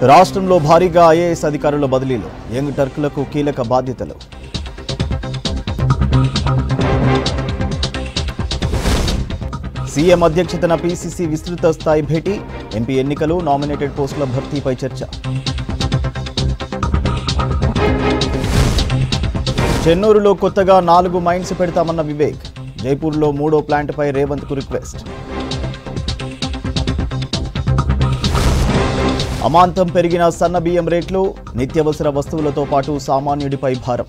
రాష్ట్రంలో భారీగా ఐఏఎస్ అధికారుల బదిలీలు, యంగ్ టర్కులకు కీలక బాధ్యతలు. సీఎం అధ్యక్షతన పీసీసీ విస్తృత స్థాయి భేటీ, ఎంపీ ఎన్నికలు, నామినేటెడ్ పోస్టుల భర్తీపై చర్చ. చెన్నూరులో కొత్తగా 4 మైన్స్ పెడతామన్న వివేక్, జైపూర్లో 3వ ప్లాంట్పై రేవంత్కు రిక్వెస్ట్. అమాంతం పెరిగిన సన్న బియ్యం రేట్లు, నిత్యావసర వస్తువులతో పాటు సామాన్యుడిపై భారం.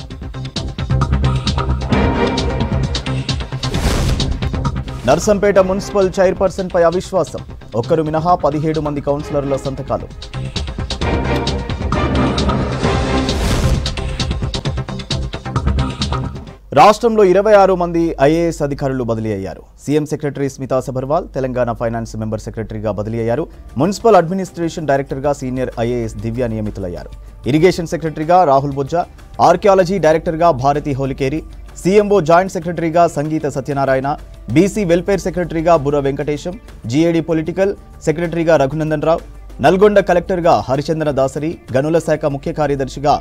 నర్సంపేట మున్సిపల్ చైర్పర్సన్పై అవిశ్వాసం, ఒక్కరు మినహా 17 మంది కౌన్సిలర్ల సంతకాలు. రాష్ట్రంలో 26 మంది ఐఏఎస్ అధికారులు బదిలీ అయ్యారు. CM secretary Smita Sabharwal Telangana finance member సెక్రటరీగా బదిలీ అయ్యారు. మున్సిపల్ అడ్మినిస్ట్రేషన్ డైరెక్టర్గా సీనియర్ ఐఏఎస్ దివ్య నియమితులయ్యారు. ఇరిగేషన్ సెక్రటరీగా రాహుల్ బొజ్జా, ఆర్కియాలజీ డైరెక్టర్గా భారతి హోలికేరి, సీఎంఓ జాయింట్ సెక్రటరీగా సంగీత సత్యనారాయణ, బీసీ వెల్ఫేర్ సెక్రటరీగా బుర్ర వెంకటేశం, జీఏడీ పొలిటికల్ సెక్రటరీగా రఘునందన్ రావు, నల్గొండ కలెక్టర్గా హరిచంద్ర దాసరి, గనుల శాఖ ముఖ్య కార్యదర్శిగా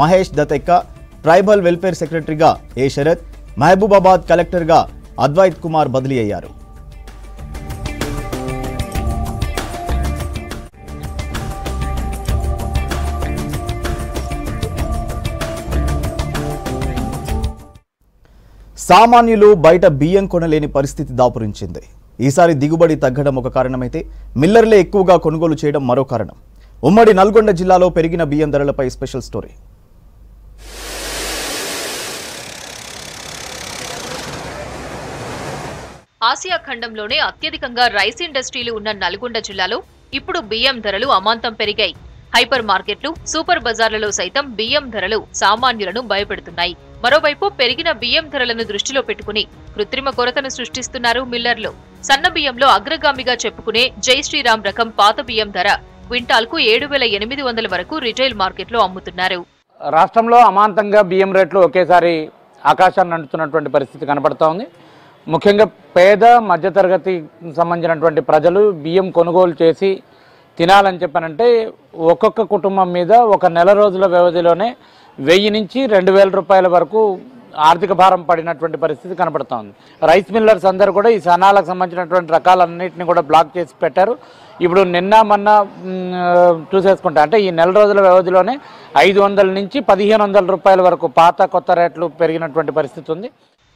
మహేష్ దతెక్క, ట్రైబల్ వెల్ఫేర్ సెక్రటరీగా ఏ శరత్, మహబూబాబాద్ కలెక్టర్గా అద్వైత్ కుమార్ బదిలీ అయ్యారు. సామాన్యులు బయట బియ్యం కొనలేని పరిస్థితి దాపురించింది. ఈసారి దిగుబడి తగ్గడం ఒక కారణమైతే మిల్లర్లే ఎక్కువగా కొనుగోలు చేయడం మరో కారణం. ఉమ్మడి నల్గొండ జిల్లాలో పెరిగిన బియ్యం ధరలపై స్పెషల్ స్టోరీ. ఆసియా ఖండంలోనే అత్యధికంగా రైస్ ఇండస్ట్రీలు ఉన్న నల్గొండ జిల్లాలో ఇప్పుడు బియ్యం ధరలు అమాంతం పెరిగాయి. హైపర్ మార్కెట్లు, సూపర్ బజార్లలో సైతం బియ్యం ధరలు సామాన్యులను భయపెడుతున్నాయి. మరోవైపు పెరిగిన బియ్యం ధరలను దృష్టిలో పెట్టుకుని కృత్రిమ కొరతను సృష్టిస్తున్నారు మిల్లర్లు. సన్న బియ్యంలో అగ్రగామిగా చెప్పుకునే జై శ్రీరామ్ రకం పాత బియ్యం ధర క్వింటాల్కు 7,800 వరకు రిటైల్ మార్కెట్లో అమ్ముతున్నారు. రాష్ట్రంలో అమాంతంగా బియ్యం రేట్లు ఒకేసారి ఆకాశాన్ని అంటుతున్నటువంటి పరిస్థితి కనబడతా ఉంది. ముఖ్యంగా పేద మధ్యతరగతి సంబంధించినటువంటి ప్రజలు బియ్యం కొనుగోలు చేసి తినాలని చెప్పానంటే ఒక్కొక్క కుటుంబం మీద ఒక నెల రోజుల వ్యవధిలోనే 1000 నుంచి 2000 రూపాయల వరకు ఆర్థిక భారం పడినటువంటి పరిస్థితి కనబడతా ఉంది. రైస్ మిల్లర్స్ అందరూ కూడా ఈ సన్నాలకు సంబంధించినటువంటి రకాలన్నింటినీ కూడా బ్లాక్ చేసి పెట్టారు. ఇప్పుడు నిన్న మొన్న చూసేసుకుంటా అంటే ఈ నెల రోజుల వ్యవధిలోనే 500 నుంచి 1500 రూపాయల వరకు పాత కొత్త రేట్లు పెరిగినటువంటి పరిస్థితి ఉంది.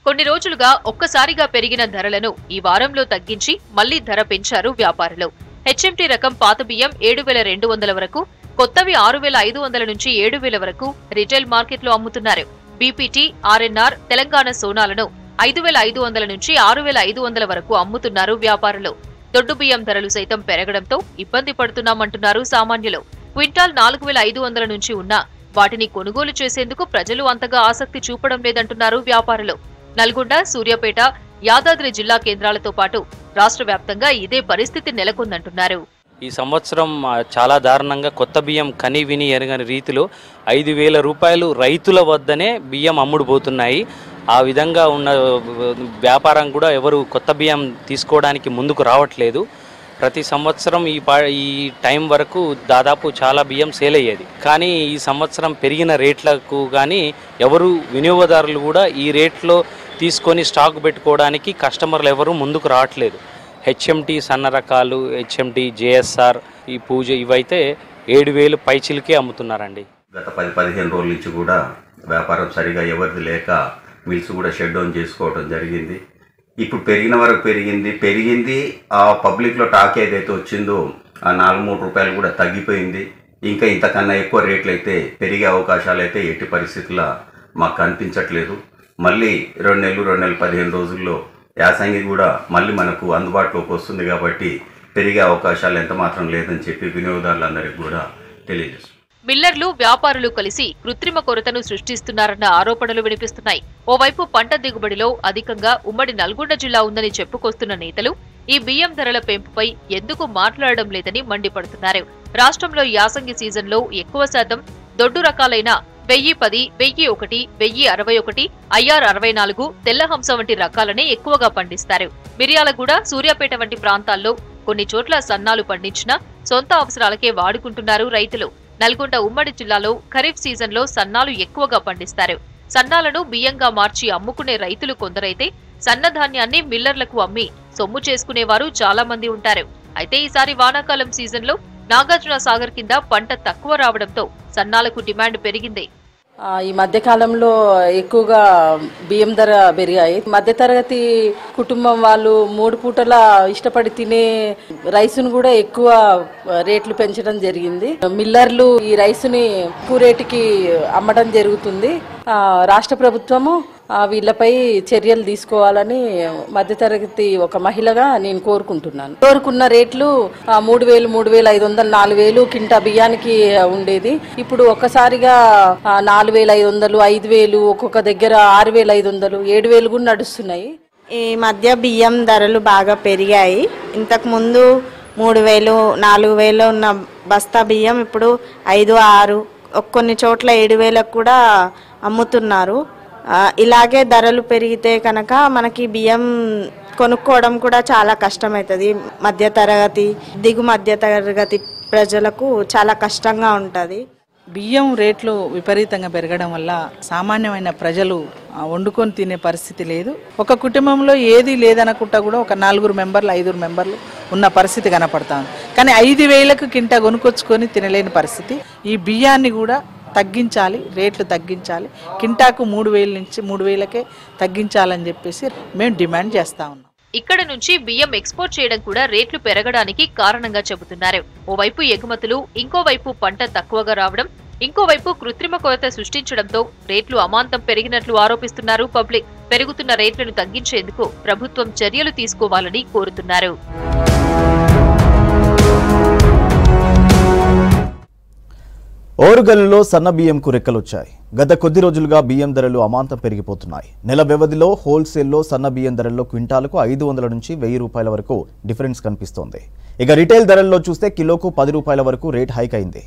కొన్ని రోజులుగా ఒక్కసారిగా పెరిగిన ధరలను ఈ వారంలో తగ్గించి మళ్లీ ధర పెంచారు వ్యాపారులు. హెచ్ఎంటీ రకం పాత బియ్యం 7,200 వరకు, కొత్తవి 6,500 నుంచి 7,000 వరకు రిటైల్ మార్కెట్లో అమ్ముతున్నారు. బీపీటీ, ఆర్ఎన్ఆర్, తెలంగాణ సోనాలను 5,500 నుంచి 6,500 వరకు అమ్ముతున్నారు వ్యాపారులు. దొడ్డు బియ్యం ధరలు సైతం పెరగడంతో ఇబ్బంది పడుతున్నామంటున్నారు సామాన్యులు. క్వింటాల్ 4,500 నుంచి ఉన్నా వాటిని కొనుగోలు చేసేందుకు ప్రజలు అంతగా ఆసక్తి చూపడం లేదంటున్నారు వ్యాపారులు. నల్గొండ, సూర్యాపేట, యాదాద్రి జిల్లా కేంద్రాలతో పాటు రాష్ట్ర వ్యాప్తంగా ఇదే పరిస్థితి నెలకొందంటున్నారు. ఈ సంవత్సరం చాలా దారుణంగా కొత్త బియ్యం కని విని ఎరగని రీతిలో 5,000 రూపాయలు రైతుల వద్దనే బియ్యం అమ్ముడుపోతున్నాయి. ఆ విధంగా ఉన్న వ్యాపారం కూడా ఎవరు కొత్త బియ్యం తీసుకోవడానికి ముందుకు రావట్లేదు. ప్రతి సంవత్సరం ఈ టైం వరకు దాదాపు చాలా బియ్యం సేల్ అయ్యేది. కానీ ఈ సంవత్సరం పెరిగిన రేట్లకు కానీ ఎవరు వినియోగదారులు కూడా ఈ రేట్లో తీసుకొని స్టాక్ పెట్టుకోవడానికి కస్టమర్లు ఎవరు ముందుకు రావట్లేదు. హెచ్ఎంటీ సన్న రకాలు, హెచ్ఎంటీ, జేఎస్ఆర్, ఈ పూజ ఇవైతే 7,000 పైచిలకే అమ్ముతున్నారండి. గత 10-15 రోజుల నుంచి కూడా వ్యాపారం సరిగా ఎవరిది లేక మిల్స్ కూడా షట్ డౌన్ చేసుకోవడం జరిగింది. ఇప్పుడు పెరిగిన వరకు పెరిగింది ఆ పబ్లిక్లో టాక్ ఏదైతే వచ్చిందో ఆ 4-3 రూపాయలు కూడా తగ్గిపోయింది. ఇంకా ఇంతకన్నా ఎక్కువ రేట్లు అయితే పెరిగే అవకాశాలు అయితే ఎట్టి పరిస్థితుల్లో మాకు కనిపించట్లేదు. మళ్ళీ 2 నెలలు 15 రోజుల్లో యాసంగి కూడా మళ్ళీ మనకు అందుబాటులోకి వస్తుంది కాబట్టి పెరిగే అవకాశాలు ఎంత మాత్రం లేదని చెప్పి వినియోగదారులందరికీ కూడా తెలియజేస్తుంది. మిల్లర్లు, వ్యాపారులు కలిసి కృత్రిమ కొరతను సృష్టిస్తున్నారన్న ఆరోపణలు వినిపిస్తున్నాయి. ఓవైపు పంట దిగుబడిలో అధికంగా ఉమ్మడి నల్గొండ జిల్లా ఉందని చెప్పుకొస్తున్న నేతలు ఈ బియ్యం ధరల పెంపుపై ఎందుకు మాట్లాడడం లేదని మండిపడుతున్నారు. రాష్ట్రంలో యాసంగి సీజన్లో ఎక్కువ శాతం దొడ్డు రకాలైన 1010, 1001, 1061, IR 64, తెల్లహంస వంటి రకాలనే ఎక్కువగా పండిస్తారు. మిర్యాలగూడ, సూర్యాపేట వంటి ప్రాంతాల్లో కొన్ని చోట్ల సన్నాలు పండించినా సొంత అవసరాలకే వాడుకుంటున్నారు రైతులు. నల్గొండ ఉమ్మడి జిల్లాలో ఖరీఫ్ సీజన్లో సన్నాలు ఎక్కువగా పండిస్తారు. సన్నాలను బియ్యంగా మార్చి అమ్ముకునే రైతులు కొందరైతే సన్నధాన్యాన్ని మిల్లర్లకు అమ్మి సొమ్ము చేసుకునేవారు చాలా మంది ఉంటారు. అయితే ఈసారి వానాకాలం సీజన్లో నాగార్జున సాగర్ కింద పంట తక్కువ రావడంతో సన్నాలకు డిమాండ్ పెరిగింది. ఈ మధ్య కాలంలో ఎక్కువగా బియ్యం ధర పెరిగాయి. మధ్యతరగతి కుటుంబం వాళ్ళు 3 పూటల ఇష్టపడి తినే రైసును కూడా ఎక్కువ రేట్లు పెంచడం జరిగింది. మిల్లర్లు ఈ రైసుని ఎక్కువ రేటుకి అమ్మడం జరుగుతుంది. రాష్ట్ర ప్రభుత్వము వీళ్ళపై చర్యలు తీసుకోవాలని మధ్యతరగతి ఒక మహిళగా నేను కోరుకుంటున్నాను. కోరుకున్న రేట్లు 3,000, 3,500, 4,000 కింటా బియ్యానికి ఉండేది. ఇప్పుడు ఒక్కసారిగా 4,500, 5,000, ఒక్కొక్క దగ్గర 6,500, 7,000 కూడా నడుస్తున్నాయి. ఈ మధ్య బియ్యం ధరలు బాగా పెరిగాయి. ఇంతకు ముందు 3,000, 4,000 ఉన్న బస్తా బియ్యం ఇప్పుడు 5, 6, కొన్ని చోట్ల 7,000 కూడా అమ్ముతున్నారు. ఇలాగే ధరలు పెరిగితే కనుక మనకి బియ్యం కొనుక్కోవడం కూడా చాలా కష్టమవుతుంది. మధ్యతరగతి, దిగు మధ్యతరగతి ప్రజలకు చాలా కష్టంగా ఉంటుంది. బియ్యం రేట్లు విపరీతంగా పెరగడం వల్ల సామాన్యమైన ప్రజలు వండుకొని తినే పరిస్థితి లేదు. ఒక కుటుంబంలో ఏది లేదనుకుంటా కూడా ఒక 4 మెంబర్లు, 5 మెంబర్లు ఉన్న పరిస్థితి కనపడతాం. కానీ 5,000కు కింటా కొనుక్కొచ్చుకొని తినలేని పరిస్థితి. ఈ బియ్యాన్ని కూడా తగ్గించాలి, రేట్లు తగ్గించాలి. కింటాకు 3,000 నుంచి 3,000కే తగ్గించాలని చెప్పేసి మేము డిమాండ్ చేస్తా ఉన్నాం. ఇక్కడ నుంచి బియ్యం ఎక్స్పోర్ట్ చేయడం కూడా రేట్లు పెరగడానికి కారణంగా చెబుతున్నారు. ఓవైపు ఎగుమతులు, ఇంకోవైపు పంట తక్కువగా రావడం, ఇంకోవైపు కృత్రిమ కొరత సృష్టించడంతో రేట్లు అమాంతం పెరిగినట్లు ఆరోపిస్తున్నారు పబ్లిక్. పెరుగుతున్న రేట్లను తగ్గించేందుకు ప్రభుత్వం చర్యలు తీసుకోవాలని కోరుతున్నారు. ఓరుగల్లులో సన్న బియ్యంకు రెక్కలొచ్చాయి. గత కొద్ది రోజులుగా బియ్యం ధరలు అమాంతం పెరిగిపోతున్నాయి. నెల వ్యవధిలో హోల్సేల్లో సన్న బియ్యం ధరల్లో క్వింటాలకు 500 నుంచి 1,000 రూపాయల వరకు డిఫరెన్స్ కనిపిస్తోంది. ఇక రిటైల్ ధరల్లో చూస్తే కిలోకు 10 రూపాయల వరకు రేట్ హైక్ అయింది.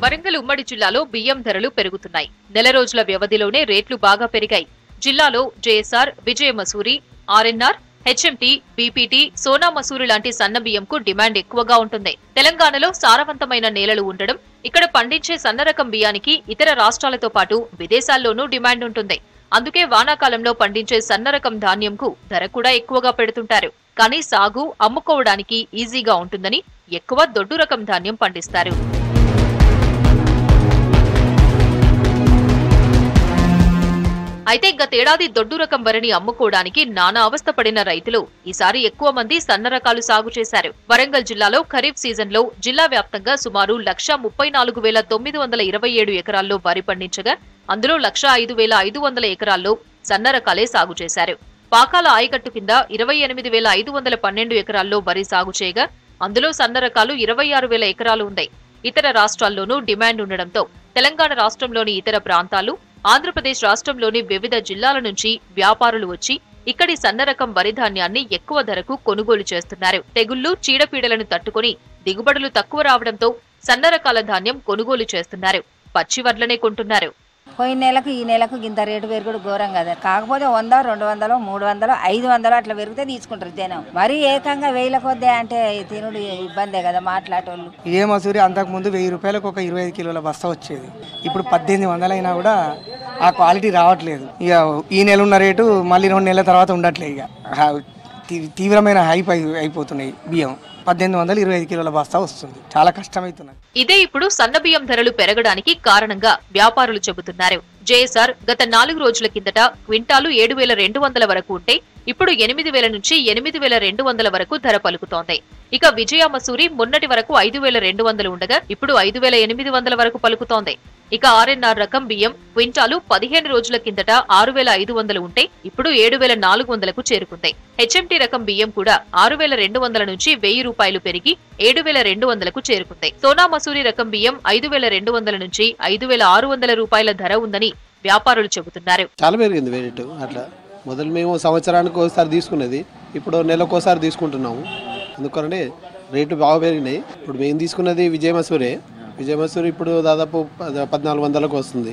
వరంగల్ ఉమ్మడి జిల్లాలో బియ్యం ధరలు పెరుగుతున్నాయి. నెల రోజుల వ్యవధిలోనే రేట్లు బాగా పెరిగాయి. జిల్లాలో JSR, Vijaya Masuri, RNR, HMT, BPT, Sona Masuri లాంటి సన్న బియ్యంకు డిమాండ్ ఎక్కువగా ఉంటుంది. తెలంగాణలో సారవంతమైన నేలలు ఉండడం, ఇక్కడ పండించే సన్న రకం బియ్యానికి ఇతర రాష్ట్రాలతో పాటు విదేశాల్లోనూ డిమాండ్ ఉంటుంది. అందుకే వానాకాలంలో పండించే సన్న రకం ధాన్యంకు ధర కూడా ఎక్కువగా పెడుతుంటారు. కానీ సాగు, అమ్ముకోవడానికి ఈజీగా ఉంటుందని ఎక్కువ దొడ్డు రకం ధాన్యం పండిస్తారు. అయితే గతేడాది దొడ్డు రకం వరిని అమ్ముకోవడానికి నానా అవస్థ పడిన రైతులు ఈసారి ఎక్కువ మంది సన్న రకాలు సాగు చేశారు. వరంగల్ జిల్లాలో ఖరీఫ్ సీజన్లో జిల్లా వ్యాప్తంగా సుమారు 1,34,927 ఎకరాల్లో వరి పండించగా అందులో 1,05,500 ఎకరాల్లో సన్న రకాలే సాగు చేశారు. పాకాల ఆయకట్టు కింద 28,512 ఎకరాల్లో వరి సాగు చేయగా అందులో సన్న రకాలు 26,000 ఎకరాలు ఉన్నాయి. ఇతర రాష్ట్రాల్లోనూ డిమాండ్ ఉండడంతో తెలంగాణ రాష్ట్రంలోని ఇతర ప్రాంతాలు, ఆంధ్రప్రదేశ్ రాష్ట్రంలోని వివిధ జిల్లాల నుంచి వ్యాపారులు వచ్చి ఇక్కడి సన్నరకం వరి ధాన్యాన్ని ఎక్కువ ధరకు కొనుగోలు చేస్తున్నారు. తెగుళ్లు, చీడపీడలను తట్టుకుని దిగుబడులు తక్కువ రావడంతో సన్నరకాల ధాన్యం కొనుగోలు చేస్తున్నారు. పచ్చి వడ్లనే కొంటున్నారు. పోయిన నెలకు ఈ నెలకు ఇంత రేటు పెరుగుడు ఘోరం కదా. కాకపోతే 100, 200, 300, 500 అట్లా పెరిగితే తీసుకుంటారు జనం. మరి ఏకంగా 1000 కొద్దే అంటే తినుడు ఇబ్బందే కదా మాట్లాడేటోళ్ళు. ఇదే మసూరి అంతకు ముందు 1,000 రూపాయలకు ఒక 25 కిలోల బస్తా వచ్చేది. ఇప్పుడు 1,800 అయినా కూడా ఆ క్వాలిటీ రావట్లేదు. ఇక ఈ నెల ఉన్న రేటు మళ్ళీ 2 నెలల తర్వాత ఉండట్లేదు. ఇక తీవ్రమైన హైప్ అయిపోతున్నాయి. బియ్యం 1,800, 25 కిలోల బస్తా వస్తుంది. చాలా కష్టమవుతున్నది. ఇదే ఇప్పుడు సన్న బియ్యం ధరలు పెరగడానికి కారణంగా వ్యాపారులు చెబుతున్నారు. జేఎస్ఆర్ గత 4 రోజుల కిందట క్వింటాలు 7,200 వరకు ఉంటే ఇప్పుడు 8,000 నుంచి 8,200 వరకు ధర పలుకుతోంది. ఇక విజయ మసూరి మొన్నటి వరకు 5,200 ఉండగా ఇప్పుడు 5,800 వరకు పలుకుతోంది. ఇక ఆర్ఎన్ఆర్ రకం బియ్యం క్వింటాలు 15 రోజుల కిందట 6,500 ఉంటే ఇప్పుడు 7,400కు చేరుకుంది. హెచ్ఎంటీ రకం బియ్యం కూడా 6,200 నుంచి 1,000 రూపాయలు పెరిగి 7,200కు చేరుకుంది. సోనా మసూరి రకం బియ్యం 5,200 నుంచి 5,600 రూపాయల ధర ఉందని వ్యాపారులు చెబుతున్నారు. చాలా పెరిగింది రేటు. అట్లా మొదలు మేము సంవత్సరానికి ఒకసారి తీసుకునేది, ఇప్పుడు నెలకోసారి తీసుకుంటున్నాము. ఎందుకంటే రేటు బాగా పెరిగినాయి. ఇప్పుడు మేము తీసుకున్నది విజయ మసూరి ఇప్పుడు దాదాపు 1,400కు వస్తుంది.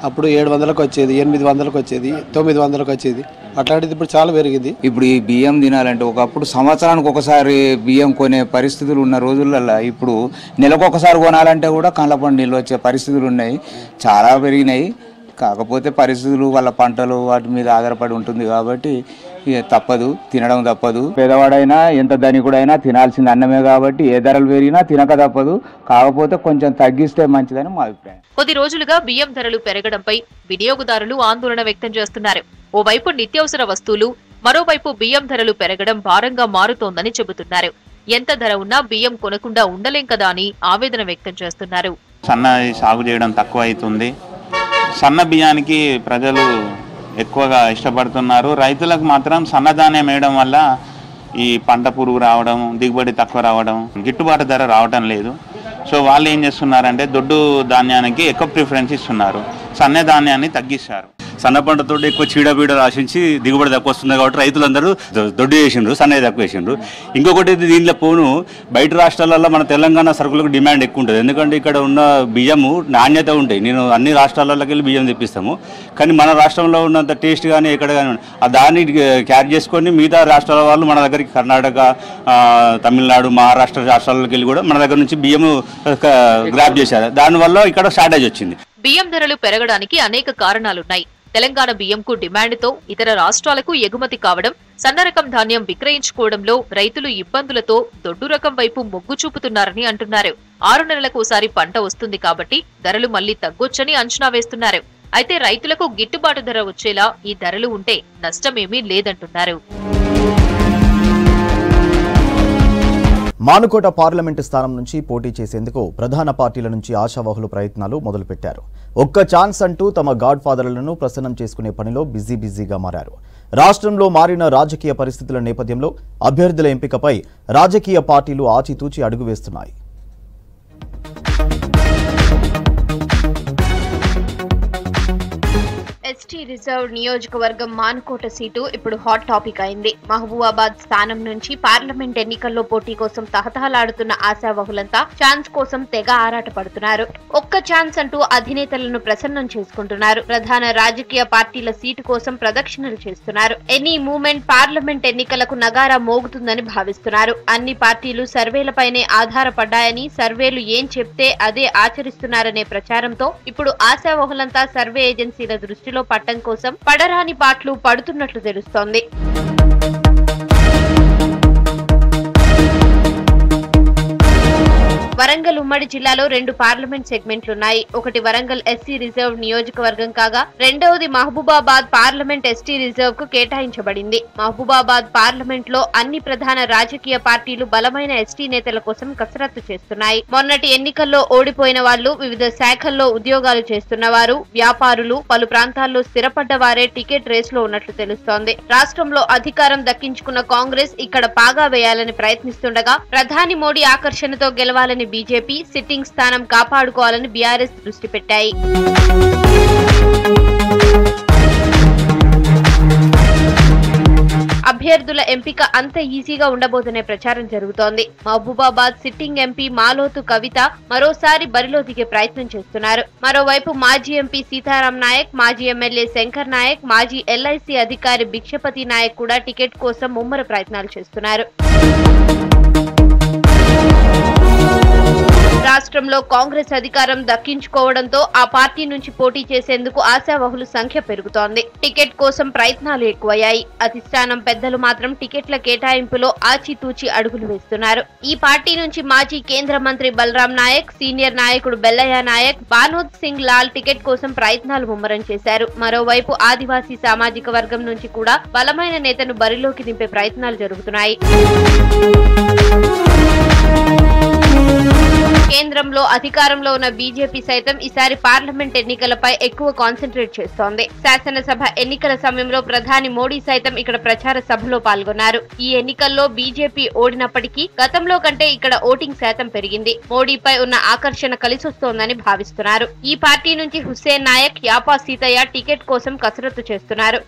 అప్పుడు 700కు వచ్చేది, 800కు వచ్చేది, 900కు వచ్చేది. అట్లాంటిది ఇప్పుడు చాలా పెరిగింది. ఇప్పుడు ఈ బియ్యం తినాలంటే ఒకప్పుడు సంవత్సరానికి ఒకసారి బియ్యం కొనే పరిస్థితులు ఉన్న రోజులలో ఇప్పుడు నెలకొకసారి కొనాలంటే కూడా కళ్ళపండు నీళ్ళు వచ్చే పరిస్థితులు ఉన్నాయి. చాలా పెరిగినాయి. కాకపోతే పరిస్థితులు వాళ్ళ పంటలు వాటి మీద ఆధారపడి ఉంటుంది కాబట్టి తప్పదు, తినడం తప్పదు. పేదవాడైనా ఎంత ధనికుడైనా తినాల్సింది అన్నమే కాబట్టి ఏ ధరలు పెరిగినా తినక తప్పదు. కాకపోతే కొంచెం తగ్గిస్తే మంచిదని మా అభిప్రాయం. కొద్ది రోజులుగా బియ్యం ధరలు పెరగడంపై వినియోగదారులు ఆందోళన వ్యక్తం చేస్తున్నారు. ఓవైపు నిత్యావసర వస్తువులు, మరోవైపు బియ్యం ధరలు పెరగడం భారంగా మారుతోందని చెబుతున్నారు. ఎంత ధర ఉన్నా బియ్యం కొనకుండా ఉండలేం కదా అని ఆవేదన వ్యక్తం చేస్తున్నారు. సన్న సాగు చేయడం తక్కువ అవుతుంది. సన్న బియ్యానికి ప్రజలు ఎక్కువగా ఇష్టపడుతున్నారు. రైతులకు మాత్రం సన్నధాన్యం వేయడం వల్ల ఈ పంట పురుగు రావడం, దిగుబడి తక్కువ రావడం, గిట్టుబాటు ధర రావడం లేదు. సో వాళ్ళు ఏం చేస్తున్నారంటే దొడ్డు ధాన్యానికి ఎక్కువ ప్రిఫరెన్స్ ఇస్తున్నారు, సన్న ధాన్యాన్ని తగ్గిస్తారు. సన్న పంటతో ఎక్కువ చీడబీడ ఆశించి దిగుబడి తక్కువ వస్తుంది కాబట్టి రైతులందరూ దొడ్డు చేసిండ్రు, సన్నది తక్కువ వేసిండ్రు. ఇంకొకటి దీనిలో పోను బయట రాష్ట్రాలలో మన తెలంగాణ సరుకులకు డిమాండ్ ఎక్కువ ఉంటుంది. ఎందుకంటే ఇక్కడ ఉన్న బియ్యము నాణ్యత ఉంటాయి. నేను అన్ని రాష్ట్రాలలోకి వెళ్ళి బియ్యం తెప్పిస్తాము, కానీ మన రాష్ట్రంలో ఉన్నంత టేస్ట్ కానీ ఎక్కడ కానీ దాన్ని క్యారీ చేసుకొని మిగతా రాష్ట్రాల వాళ్ళు మన దగ్గరికి కర్ణాటక, తమిళనాడు, మహారాష్ట్ర రాష్ట్రాలకు వెళ్ళి కూడా మన దగ్గర నుంచి బియ్యము గ్రాప్ చేశారు. దానివల్ల ఇక్కడ షార్టేజ్ వచ్చింది. బియ్యం ధరలు పెరగడానికి అనేక కారణాలున్నాయి. తెలంగాణ బియ్యంకు డిమాండ్తో ఇతర రాష్ట్రాలకు ఎగుమతి కావడం, సన్నరకం ధాన్యం విక్రయించుకోవడంలో రైతులు ఇబ్బందులతో దొడ్డు రకం వైపు మొగ్గు చూపుతున్నారని అంటున్నారు. 6 నెలలకోసారి పంట వస్తుంది కాబట్టి ధరలు మళ్లీ తగ్గొచ్చని అంచనా వేస్తున్నారు. అయితే రైతులకు గిట్టుబాటు ధర వచ్చేలా ఈ ధరలు ఉంటే నష్టమేమీ లేదంటున్నారు. మానుకోట పార్లమెంటు స్థానం నుంచి పోటీ చేసేందుకు ప్రధాన పార్టీల నుంచి ఆశావహులు ప్రయత్నాలు మొదలుపెట్టారు. ఒక్క ఛాన్స్ అంటూ తమ గాడ్ ఫాదర్లను ప్రసన్నం చేసుకునే పనిలో బిజీగా మారారు. రాష్ట్రంలో మారిన రాజకీయ పరిస్థితుల నేపథ్యంలో అభ్యర్థుల ఎంపికపై రాజకీయ పార్టీలు ఆచితూచి అడుగు వేస్తున్నాయి. ఎస్టీ రిజర్వ్ నియోజకవర్గం మానుకోట సీటు ఇప్పుడు హాట్ టాపిక్ అయింది. మహబూబాబాద్ స్థానం నుంచి పార్లమెంట్ ఎన్నికల్లో పోటీ కోసం తహతహలాడుతున్న ఆశావహులంతా ఛాన్స్ కోసం తెగ ఆరాట పడుతున్నారు. ఒక్క ఛాన్స్ అంటూ అధినేతలను ప్రసన్నం చేసుకుంటున్నారు. ప్రధాన రాజకీయ పార్టీల సీటు కోసం ప్రదక్షిణలు చేస్తున్నారు. ఎనీ మూమెంట్ పార్లమెంట్ ఎన్నికలకు నగారా మోగుతుందని భావిస్తున్నారు. అన్ని పార్టీలు సర్వేలపైనే ఆధారపడ్డాయని, సర్వేలు ఏం చెప్తే అదే ఆచరిస్తున్నారనే ప్రచారంతో ఇప్పుడు ఆశావహులంతా సర్వే ఏజెన్సీల దృష్టిలో పట్టం కోసం పడరాని పాటలు పడుతున్నట్లు తెలుస్తోంది. వరంగల్ ఉమ్మడి జిల్లాలో 2 పార్లమెంట్ సెగ్మెంట్లున్నాయి. ఒకటి వరంగల్ ఎస్సీ రిజర్వ్ నియోజకవర్గం కాగా రెండవది మహబూబాబాద్ పార్లమెంట్ ఎస్టీ రిజర్వ్ కు కేటాయించబడింది. మహబూబాబాద్ పార్లమెంట్ లో అన్ని ప్రధాన రాజకీయ పార్టీలు బలమైన ఎస్టీ నేతల కోసం కసరత్తు చేస్తున్నాయి. మొన్నటి ఎన్నికల్లో ఓడిపోయిన వాళ్లు, వివిధ శాఖల్లో ఉద్యోగాలు చేస్తున్న వారు, వ్యాపారులు, పలు ప్రాంతాల్లో స్థిరపడ్డ వారే టికెట్ రేస్ లో ఉన్నట్లు తెలుస్తోంది. రాష్ట్రంలో అధికారం దక్కించుకున్న కాంగ్రెస్ ఇక్కడ పాగా వేయాలని ప్రయత్నిస్తుండగా ప్రధాని మోడీ ఆకర్షణతో గెలవాలని బీజేపీ, సిట్టింగ్ స్థానం కాపాడుకోవాలని బీఆర్ఎస్ దృష్టి పెట్టాయి. అభ్యర్థుల ఎంపిక అంత ఈజీగా ఉండబోదనే ప్రచారం జరుగుతోంది. మహబూబాబాద్ సిట్టింగ్ ఎంపీ మాలోతు కవిత మరోసారి బరిలో దిగే ప్రయత్నం చేస్తున్నారు. మరోవైపు మాజీ ఎంపీ సీతారాం నాయక్, మాజీ ఎమ్మెల్యే శంకర్ నాయక్, మాజీ ఎల్ఐసి అధికారి భిక్షపతి నాయక్ కూడా టికెట్ కోసం ముమ్మర ప్రయత్నాలు చేస్తున్నారు. రాష్ట్రంలో కాంగ్రెస్ అధికారం దక్కించుకోవడంతో ఆ పార్టీ నుంచి పోటీ చేసేందుకు ఆశావహుల సంఖ్య పెరుగుతోంది. టికెట్ కోసం ప్రయత్నాలు ఎక్కువయ్యాయి. అధిష్టానం పెద్దలు మాత్రం టికెట్ల కేటాయింపులో ఆచితూచి అడుగులు వేస్తున్నారు. ఈ పార్టీ నుంచి మాజీ కేంద్ర మంత్రి బలరాం నాయక్, సీనియర్ నాయకుడు బెల్లయ్య నాయక్, బానోద్ సింగ్ లాల్ టికెట్ కోసం ప్రయత్నాలు ముమ్మరం చేశారు. మరోవైపు ఆదివాసీ సామాజిక వర్గం నుంచి కూడా బలమైన నేతను బరిలోకి దింపే ప్రయత్నాలు జరుగుతున్నాయి. కేంద్రంలో అధికారంలో ఉన్న బీజేపీ సైతం ఈసారి పార్లమెంట్ ఎన్నికలపై ఎక్కువ కాన్సంట్రేట్ చేస్తోంది. శాసనసభ ఎన్నికల సమయంలో ప్రధాని మోడీ సైతం ఇక్కడ ప్రచార సభలో పాల్గొన్నారు. ఈ ఎన్నికల్లో బీజేపీ ఓడినప్పటికీ గతంలో కంటే ఇక్కడ ఓటింగ్ శాతం పెరిగింది. మోడీపై ఉన్న ఆకర్షణ కలిసొస్తోందని భావిస్తున్నారు. ఈ పార్టీ నుంచి హుస్సేన్ నాయక్, యాపా సీతయ్య టికెట్ కోసం కసరత్తు చేస్తున్నారు.